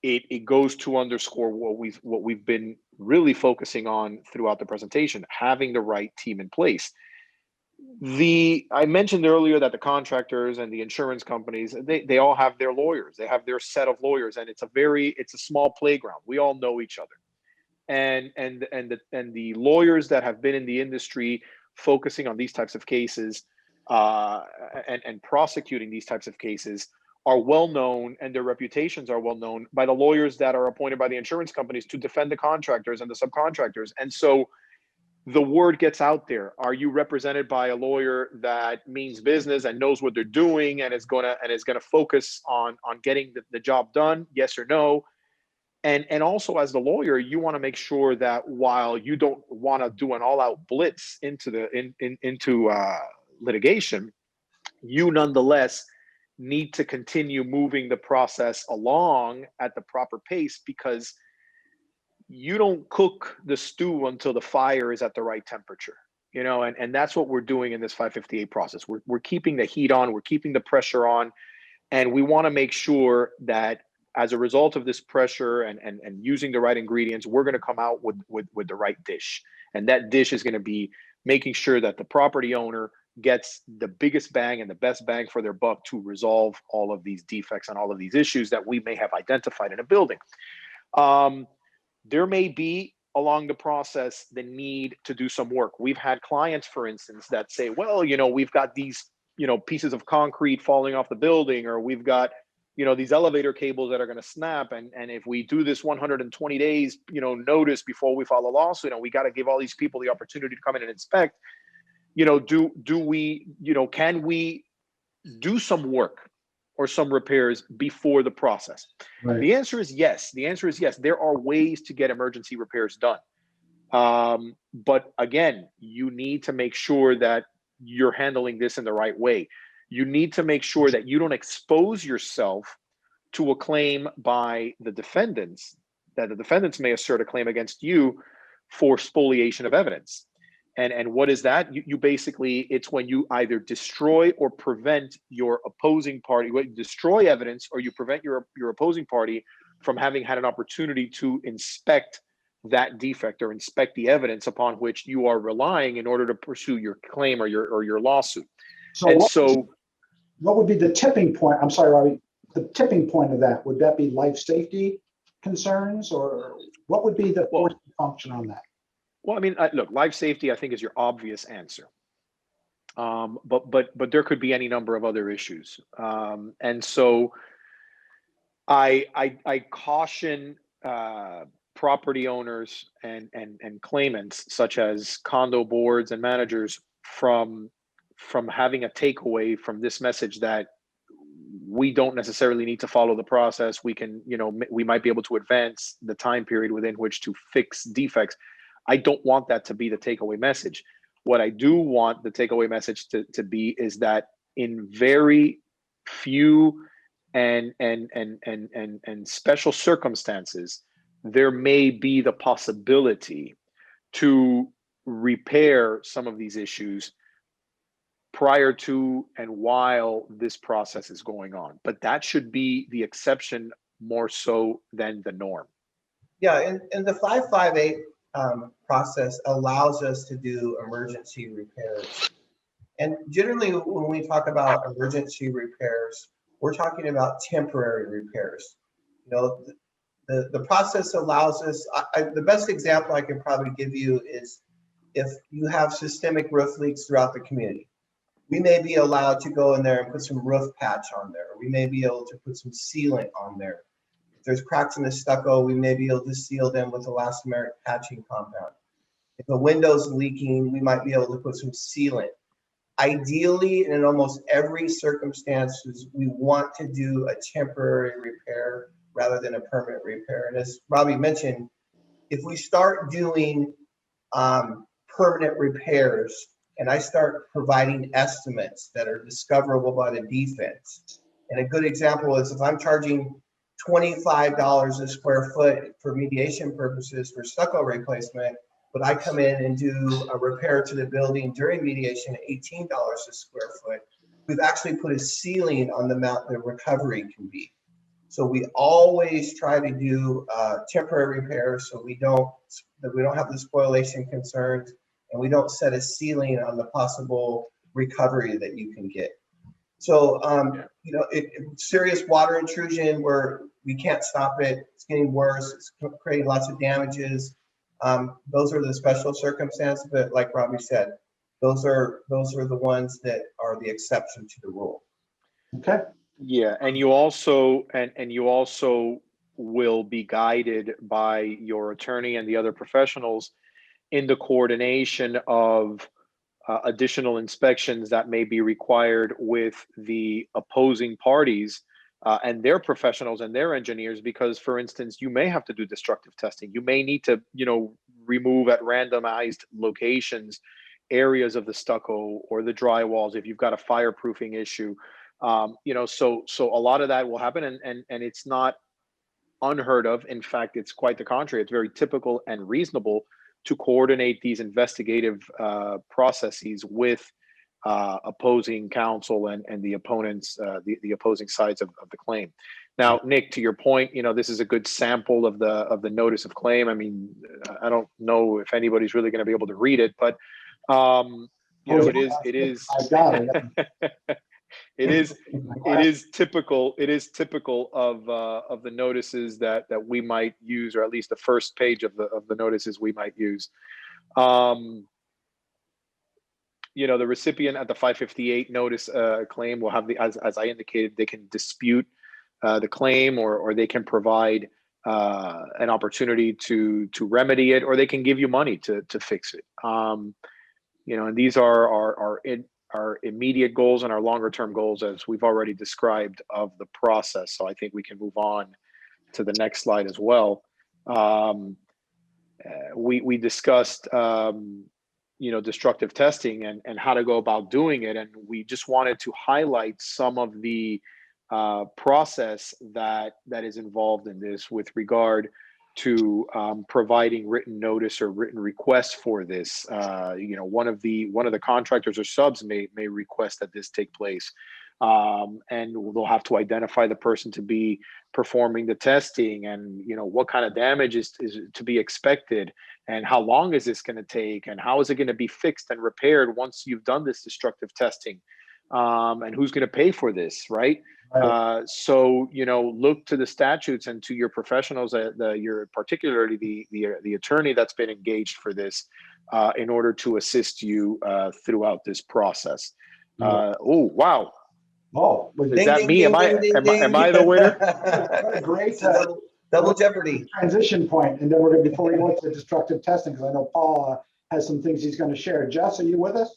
it goes to underscore what we've been really focusing on throughout the presentation: having the right team in place. I mentioned earlier that the contractors and the insurance companies, they all have their lawyers. They have their set of lawyers, and it's a small playground. We all know each other. And the lawyers that have been in the industry focusing on these types of cases and prosecuting these types of cases are well known, and their reputations are well known by the lawyers that are appointed by the insurance companies to defend the contractors and the subcontractors. And so the word gets out there. Are you represented by a lawyer that means business and knows what they're doing and is gonna focus on getting the job done? Yes or no? And also as the lawyer, you want to make sure that while you don't want to do an all-out blitz into litigation, you nonetheless need to continue moving the process along at the proper pace, because you don't cook the stew until the fire is at the right temperature, and that's what we're doing in this 558 process. We're keeping the heat on, we're keeping the pressure on, and we want to make sure that as a result of this pressure and using the right ingredients, we're going to come out with the right dish. And that dish is going to be making sure that the property owner gets the biggest bang and the best bang for their buck to resolve all of these defects and all of these issues that we may have identified in a building. There may be along the process the need to do some work. We've had clients, for instance, that say, well, we've got these, pieces of concrete falling off the building, or we've got, these elevator cables that are going to snap. And if we do this 120 days, notice before we file a lawsuit, and we got to give all these people the opportunity to come in and inspect, do we, can we do some work or some repairs before the process? Right. The answer is yes. The answer is yes. There are ways to get emergency repairs done. But again, you need to make sure that you're handling this in the right way. You need to make sure that you don't expose yourself to a claim by the defendants, that the defendants may assert a claim against you for spoliation of evidence. And what is that? You basically, it's when you either destroy or prevent your opposing party, you destroy evidence, or you prevent your opposing party from having had an opportunity to inspect that defect or inspect the evidence upon which you are relying in order to pursue your claim or your lawsuit. So what would be the tipping point? I'm sorry, Robbie, the tipping point of that, would that be life safety concerns, or what would be the forcing function on that? Well, I mean, look, life safety, I think, is your obvious answer. But there could be any number of other issues. And so I caution property owners and claimants, such as condo boards and managers, from having a takeaway from this message that we don't necessarily need to follow the process. We can, we might be able to advance the time period within which to fix defects. I don't want that to be the takeaway message. What I do want the takeaway message to be is that in very few and special circumstances, there may be the possibility to repair some of these issues prior to and while this process is going on. But that should be the exception more so than the norm. Yeah, and the 558 process allows us to do emergency repairs. And generally, when we talk about emergency repairs, we're talking about temporary repairs. The process allows us, the best example I can probably give you is if you have systemic roof leaks throughout the community. We may be allowed to go in there and put some roof patch on there. We may be able to put some sealant on there. If there's cracks in the stucco, we may be able to seal them with elastomeric patching compound. If a window's leaking, we might be able to put some sealant. Ideally, in almost every circumstance, we want to do a temporary repair rather than a permanent repair. And as Robbie mentioned, if we start doing permanent repairs, and I start providing estimates that are discoverable by the defense. And a good example is if I'm charging $25 a square foot for mediation purposes for stucco replacement, but I come in and do a repair to the building during mediation at $18 a square foot, we've actually put a ceiling on the amount the recovery can be. So we always try to do temporary repairs so we don't have the spoliation concerns, and we don't set a ceiling on the possible recovery that you can get. So, serious water intrusion where we can't stop it, it's getting worse, it's creating lots of damages. Those are the special circumstances, but like Robbie said, those are the ones that are the exception to the rule. Okay. Yeah, and you also will be guided by your attorney and the other professionals in the coordination of additional inspections that may be required with the opposing parties and their professionals and their engineers, because, for instance, you may have to do destructive testing. You may need to, remove at randomized locations areas of the stucco or the drywalls if you've got a fireproofing issue. So a lot of that will happen, and it's not unheard of. In fact, it's quite the contrary. It's very typical and reasonable to coordinate these investigative processes with opposing counsel and the opponents, the opposing sides of the claim. Now, Nick, to your point, this is a good sample of the notice of claim. I mean, I don't know if anybody's really going to be able to read it, but it is. I got it. It is typical of the notices that we might use, or at least the first page of the notices we might use. The recipient at the 558 notice claim will have as I indicated, they can dispute the claim, or they can provide an opportunity to remedy it, or they can give you money to fix it. And these are our immediate goals and our longer term goals, as we've already described, of the process. So I think we can move on to the next slide as well. We discussed destructive testing and how to go about doing it, and we just wanted to highlight some of the process that is involved in this with regard to providing written notice or written requests for this. One of the contractors or subs may request that this take place, and they'll have to identify the person to be performing the testing, and what kind of damage is to be expected, and how long is this going to take, and how is it going to be fixed and repaired once you've done this destructive testing, and who's going to pay for this, right? So look to the statutes and to your professionals, particularly the attorney that's been engaged for this, in order to assist you throughout this process. Oh wow! Oh, is that me? Am I the winner? Great double jeopardy transition point, and then we're going to, before we go into destructive testing, because I know Paul has some things he's going to share. Jess, are you with us?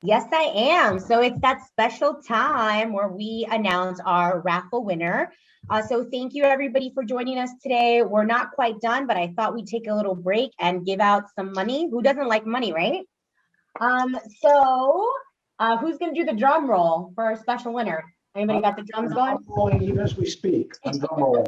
Yes, I am. So it's that special time where we announce our raffle winner. So thank you everybody for joining us today. We're not quite done, but I thought we'd take a little break and give out some money. Who doesn't like money, right? So who's going to do the drum roll for our special winner? Anybody got the drums going? I'm rolling even as we speak. I'm drum rolling.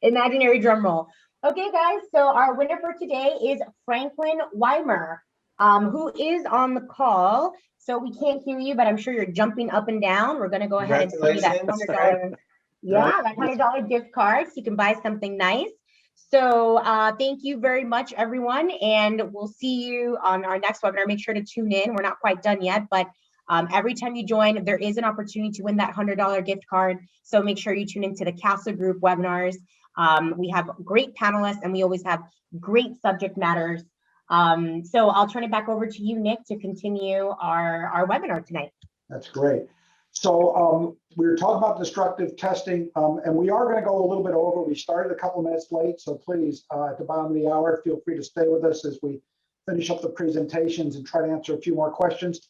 Imaginary drum roll. Okay, guys. So our winner for today is Franklin Weimer, who is on the call. So we can't hear you, but I'm sure you're jumping up and down. We're going to go ahead and send you that $100. Yeah, that $100 gift card, so you can buy something nice. So thank you very much, everyone. And we'll see you on our next webinar. Make sure to tune in. We're not quite done yet, but every time you join, there is an opportunity to win that $100 gift card. So make sure you tune into the Castle Group webinars. We have great panelists, and we always have great subject matters. So I'll turn it back over to you, Nick, to continue our webinar tonight. That's great. So we were talking about destructive testing, and we are going to go a little bit over. We started a couple of minutes late, so please, at the bottom of the hour, feel free to stay with us as we finish up the presentations and try to answer a few more questions.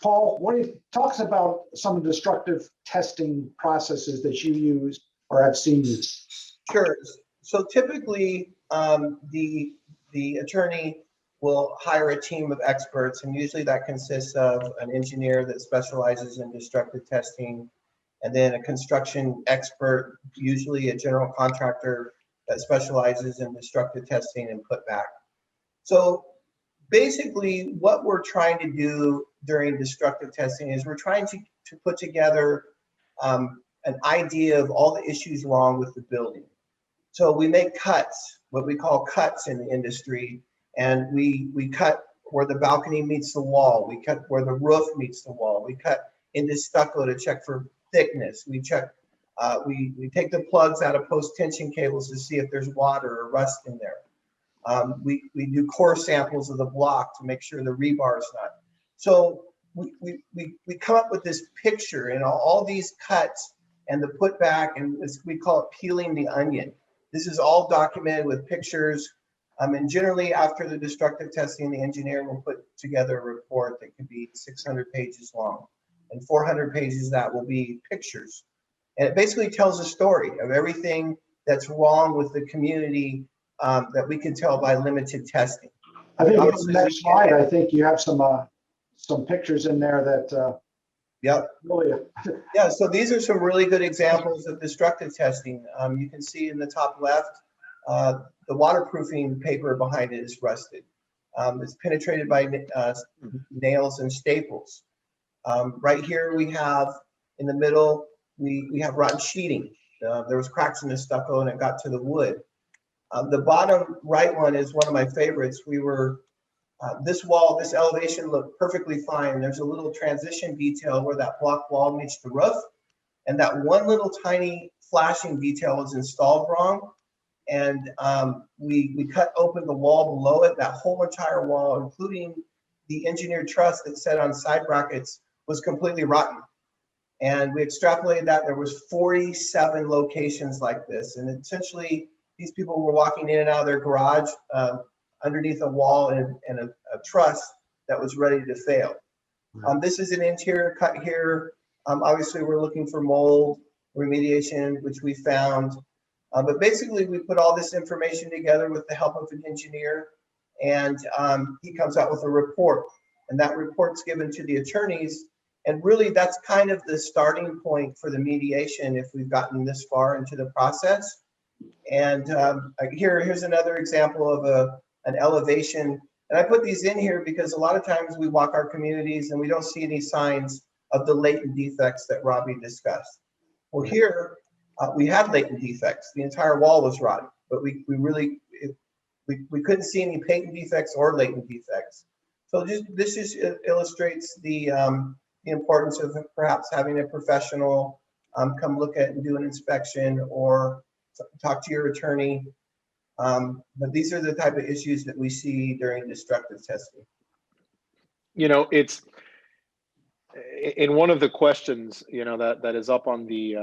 Paul, what do you talks about some of the destructive testing processes that you use or have seen used? Sure. So typically, the attorney will hire a team of experts, and usually that consists of an engineer that specializes in destructive testing, and then a construction expert, usually a general contractor that specializes in destructive testing and putback. So basically what we're trying to do during destructive testing is we're trying to put together an idea of all the issues wrong with the building. So we make cuts, what we call cuts in the industry, and we cut where the balcony meets the wall. We cut where the roof meets the wall. We cut into stucco to check for thickness. We check, we take the plugs out of post-tension cables to see if there's water or rust in there. We do core samples of the block to make sure the rebar is not. So we come up with this picture and all these cuts and the putback, and we call it peeling the onion. This is all documented with pictures. And generally after the destructive testing, the engineer will put together a report that could be 600 pages long, and 400 pages of that will be pictures. And it basically tells a story of everything that's wrong with the community that we can tell by limited testing. I think on the Obviously, next slide, I think you have some pictures in there that Yep. really, Yeah, so these are some really good examples of destructive testing. You can see in the top left, the waterproofing paper behind it is rusted. It's penetrated by nails and staples. Right here we have, in the middle, we have rotten sheeting. There was cracks in the stucco and it got to the wood. The bottom right one is one of my favorites. This wall, this elevation looked perfectly fine. There's a little transition detail where that block wall meets the roof, and that one little tiny flashing detail was installed wrong. And we cut open the wall below it. That whole entire wall, including the engineered truss that set on side brackets, was completely rotten. And we extrapolated that there was 47 locations like this. And essentially, these people were walking in and out of their garage underneath a wall and a truss that was ready to fail. This is an interior cut here. Obviously, we're looking for mold remediation, which we found. But basically, we put all this information together with the help of an engineer, and he comes out with a report. And that report's given to the attorneys. And really, that's kind of the starting point for the mediation if we've gotten this far into the process. And here's another example of an elevation. And I put these in here because a lot of times we walk our communities and we don't see any signs of the latent defects that Robbie discussed. Well, here we had latent defects. The entire wall was rotten, but we couldn't see any patent defects or latent defects. So this just illustrates the importance of perhaps having a professional come look at and do an inspection or talk to your attorney. But these are the type of issues that we see during destructive testing. You know, it's in one of the questions, you know, that is up on the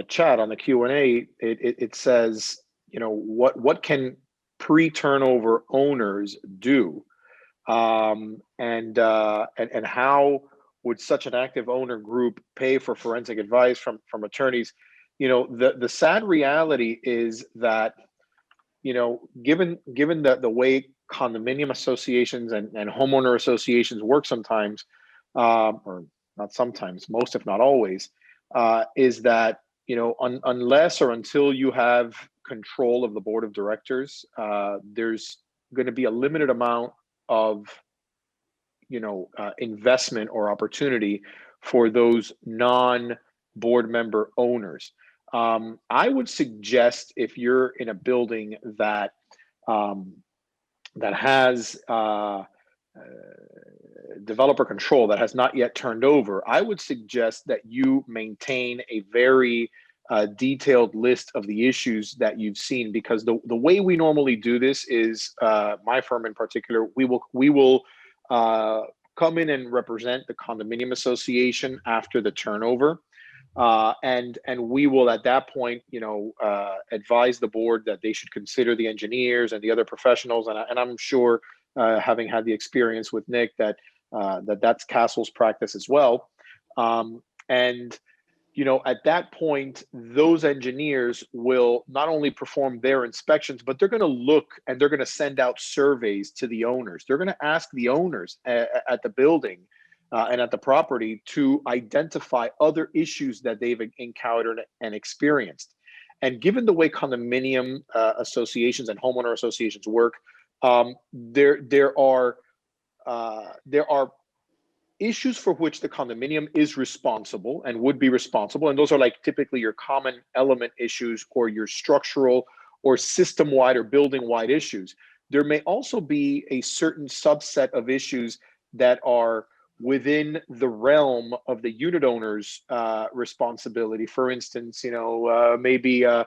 chat, on the Q&A, it says, you know, what can pre-turnover owners do? And how would such an active owner group pay for forensic advice from attorneys? You know, the sad reality is that, you know, given the way condominium associations and homeowner associations work sometimes, or not sometimes, most if not always, is that, you know, unless or until you have control of the board of directors, there's going to be a limited amount of, you know, investment or opportunity for those non-board member owners. I would suggest, if you're in a building that has developer control that has not yet turned over, I would suggest that you maintain a very detailed list of the issues that you've seen, because the way we normally do this is, my firm in particular, we will come in and represent the condominium association after the turnover. And we will at that point, you know, advise the board that they should consider the engineers and the other professionals. And I'm sure, having had the experience with Nick, that's Castle's practice as well. And, you know, at that point, those engineers will not only perform their inspections, but they're going to look and they're going to send out surveys to the owners. They're going to ask the owners at the building and at the property to identify other issues that they've encountered and experienced. And given the way condominium associations and homeowner associations work, there are issues for which the condominium is responsible and would be responsible. And those are like typically your common element issues or your structural or system-wide or building-wide issues. There may also be a certain subset of issues that are within the realm of the unit owner's responsibility. For instance, you know, maybe a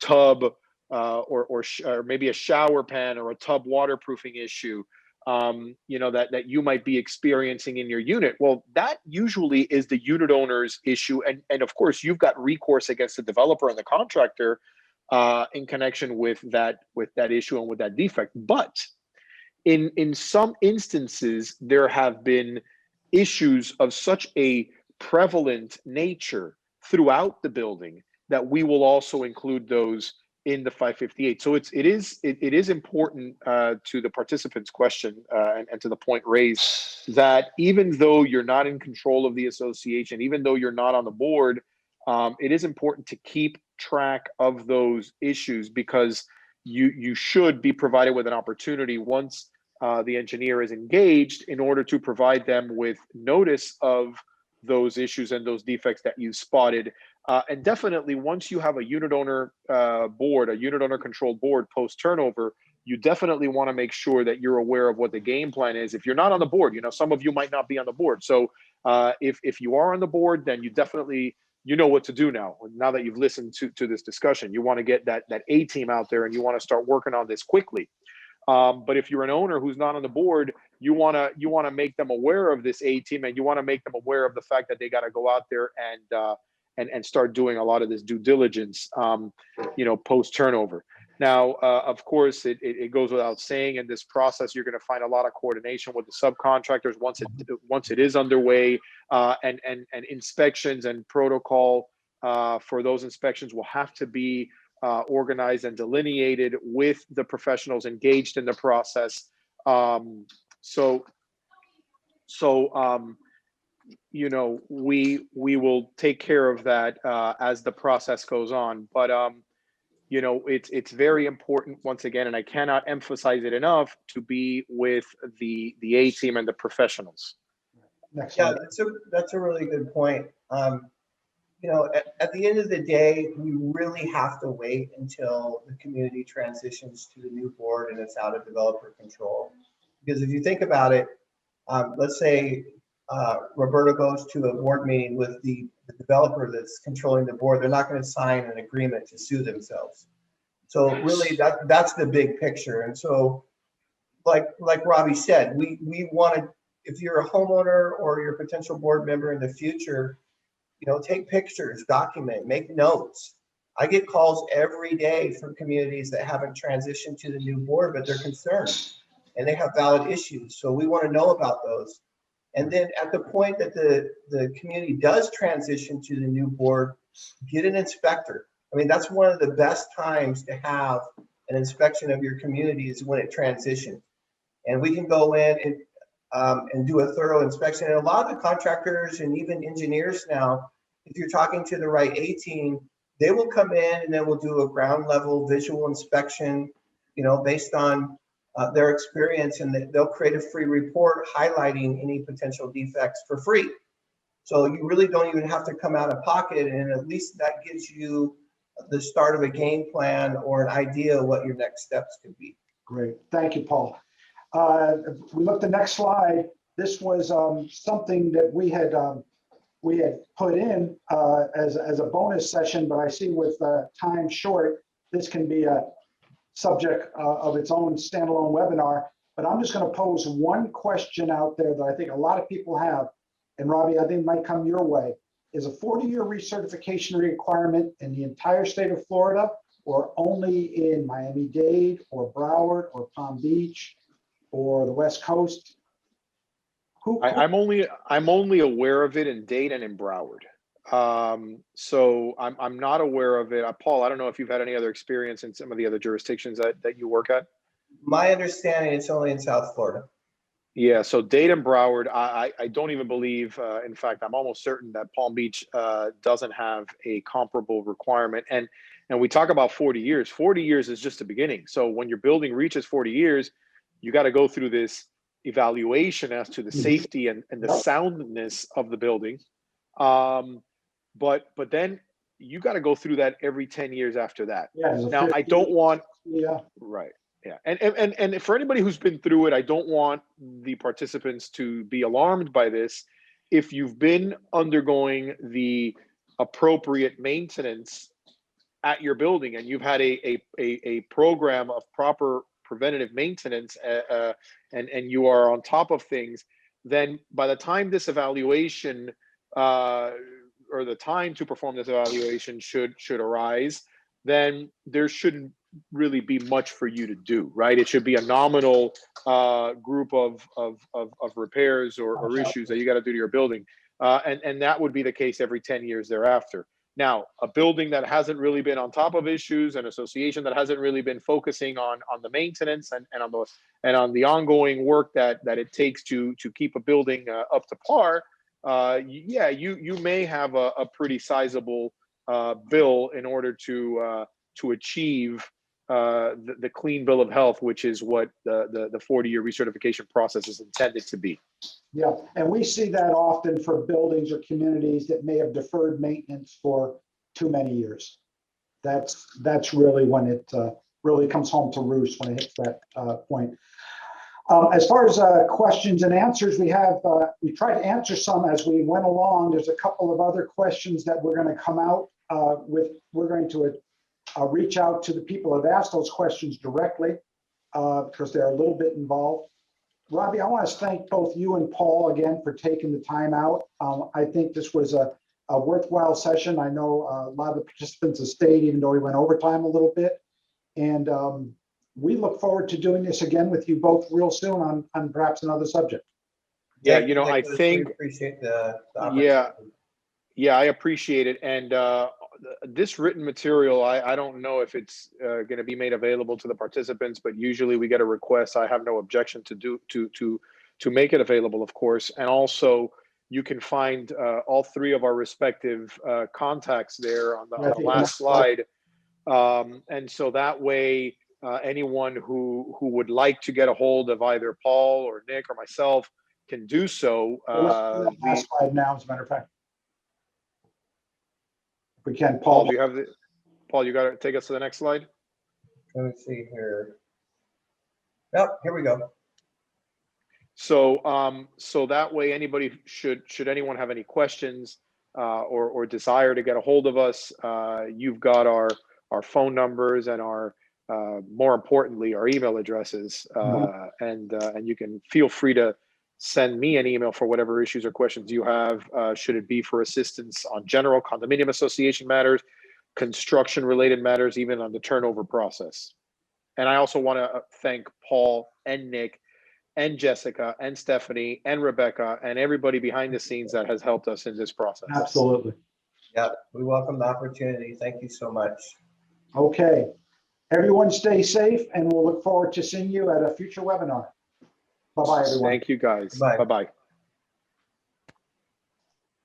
tub or maybe a shower pan or a tub waterproofing issue, you know, that you might be experiencing in your unit. Well, that usually is the unit owner's issue. And of course, you've got recourse against the developer and the contractor in connection with that issue and with that defect. But in some instances, there have been issues of such a prevalent nature throughout the building, that we will also include those in the 558. So it is important to the participants' question and to the point raised, that even though you're not in control of the association, even though you're not on the board, it is important to keep track of those issues, because you should be provided with an opportunity once the engineer is engaged, in order to provide them with notice of those issues and those defects that you spotted. And definitely, once you have a unit owner board, a unit owner controlled board post turnover, you definitely want to make sure that you're aware of what the game plan is. If you're not on the board, some of you might not be on the board. So if you are on the board, then you definitely, know what to do now. Now that you've listened to this discussion, you want to get that A team out there, and you want to start working on this quickly. But if you're an owner who's not on the board, you want to make them aware of this A team, and you want to make them aware of the fact that they got to go out there and start doing a lot of this due diligence, post turnover. Now, of course, it goes without saying, in this process, you're going to find a lot of coordination with the subcontractors once it is underway, and inspections and protocol for those inspections will have to be organized and delineated with the professionals engaged in the process. We will take care of that as the process goes on. But it's very important, once again, and I cannot emphasize it enough, to be with the A team and the professionals. Next Yeah, one. that's a really good point. At the end of the day, we really have to wait until the community transitions to the new board and it's out of developer control. Because if you think about it, let's say Roberto goes to a board meeting with the developer that's controlling the board, they're not going to sign an agreement to sue themselves. So really, that's the big picture. And so, like Robbie said, we want to, if you're a homeowner or you're a potential board member in the future, take pictures, document, make notes. I get calls every day from communities that haven't transitioned to the new board, but they're concerned and they have valid issues. So we want to know about those. And then at the point that the community does transition to the new board, get an inspector. I mean, that's one of the best times to have an inspection of your community, is when it transitions. And we can go in and do a thorough inspection. And a lot of the contractors and even engineers now, if you're talking to the right A team, they will come in and then we'll do a ground level visual inspection, based on their experience, and they'll create a free report highlighting any potential defects for free. So you really don't even have to come out of pocket, and at least that gives you the start of a game plan or an idea of what your next steps could be. Great, thank you, Paul. If we look at the next slide, this was something that we had put in as a bonus session, but I see with time short, this can be a subject of its own standalone webinar. But I'm just going to pose one question out there that I think a lot of people have, and Robbie, I think might come your way. Is a 40-year recertification requirement in the entire state of Florida, or only in Miami-Dade or Broward or Palm Beach or the West Coast? I'm only aware of it in Dade and in Broward. So I'm not aware of it. Paul, I don't know if you've had any other experience in some of the other jurisdictions that you work at. My understanding, it's only in South Florida. Yeah, so Dade and Broward, I don't even believe, in fact, I'm almost certain that Palm Beach doesn't have a comparable requirement. And we talk about 40 years. 40 years is just the beginning. So when your building reaches 40 years, you got to go through this evaluation as to the safety and the soundness of the building. But then you got to go through that every 10 years after that. Yeah, now I don't want, yeah, right. Yeah. And for anybody who's been through it, I don't want the participants to be alarmed by this. If you've been undergoing the appropriate maintenance at your building and you've had a program of proper preventative maintenance and you are on top of things, then by the time this evaluation or the time to perform this evaluation should arise, then there shouldn't really be much for you to do, right? It should be a nominal group of repairs or issues that you got to do to your building. And that would be the case every 10 years thereafter. Now, a building that hasn't really been on top of issues, an association that hasn't really been focusing on the maintenance and on the ongoing work that it takes to keep a building up to par, yeah, you may have a pretty sizable bill in order to achieve the clean bill of health, which is what the 40-year recertification process is intended to be. Yeah, and we see that often for buildings or communities that may have deferred maintenance for too many years. That's really when it really comes home to roost, when it hits that point. As far as questions and answers, we tried to answer some as we went along. There's a couple of other questions that we're going to come out with. We're going to reach out to the people who have asked those questions directly because they're a little bit involved. Robbie, I want to thank both you and Paul again for taking the time out. I think this was a worthwhile session. I know a lot of the participants have stayed, even though we went overtime a little bit. And we look forward to doing this again with you both real soon on perhaps another subject. Yeah, Thank you, I Nicholas. think, We appreciate the opportunity. yeah, I appreciate it. And this written material, I don't know if it's going to be made available to the participants, but usually we get a request. I have no objection to make it available, of course. And also, you can find all three of our respective contacts there on the last slide. And so that way, anyone who would like to get a hold of either Paul or Nick or myself can do so. Last slide now, as a matter of fact. If we can, Paul, Paul. do you have Paul, you got to take us to the next slide. Let me see here. Yep, here we go. So, so that way, anybody should anyone have any questions or desire to get a hold of us, you've got our phone numbers and our more importantly, our email addresses, and you can feel free to send me an email for whatever issues or questions you have. Should it be for assistance on general condominium association matters, construction related matters, even on the turnover process. And I also want to thank Paul and Nick and Jessica and Stephanie and Rebecca and everybody behind the scenes that has helped us in this process. Absolutely. Yeah, we welcome the opportunity. Thank you so much. Okay. Everyone stay safe, and we'll look forward to seeing you at a future webinar. Bye-bye, everyone. Thank you, guys. Bye. Bye-bye.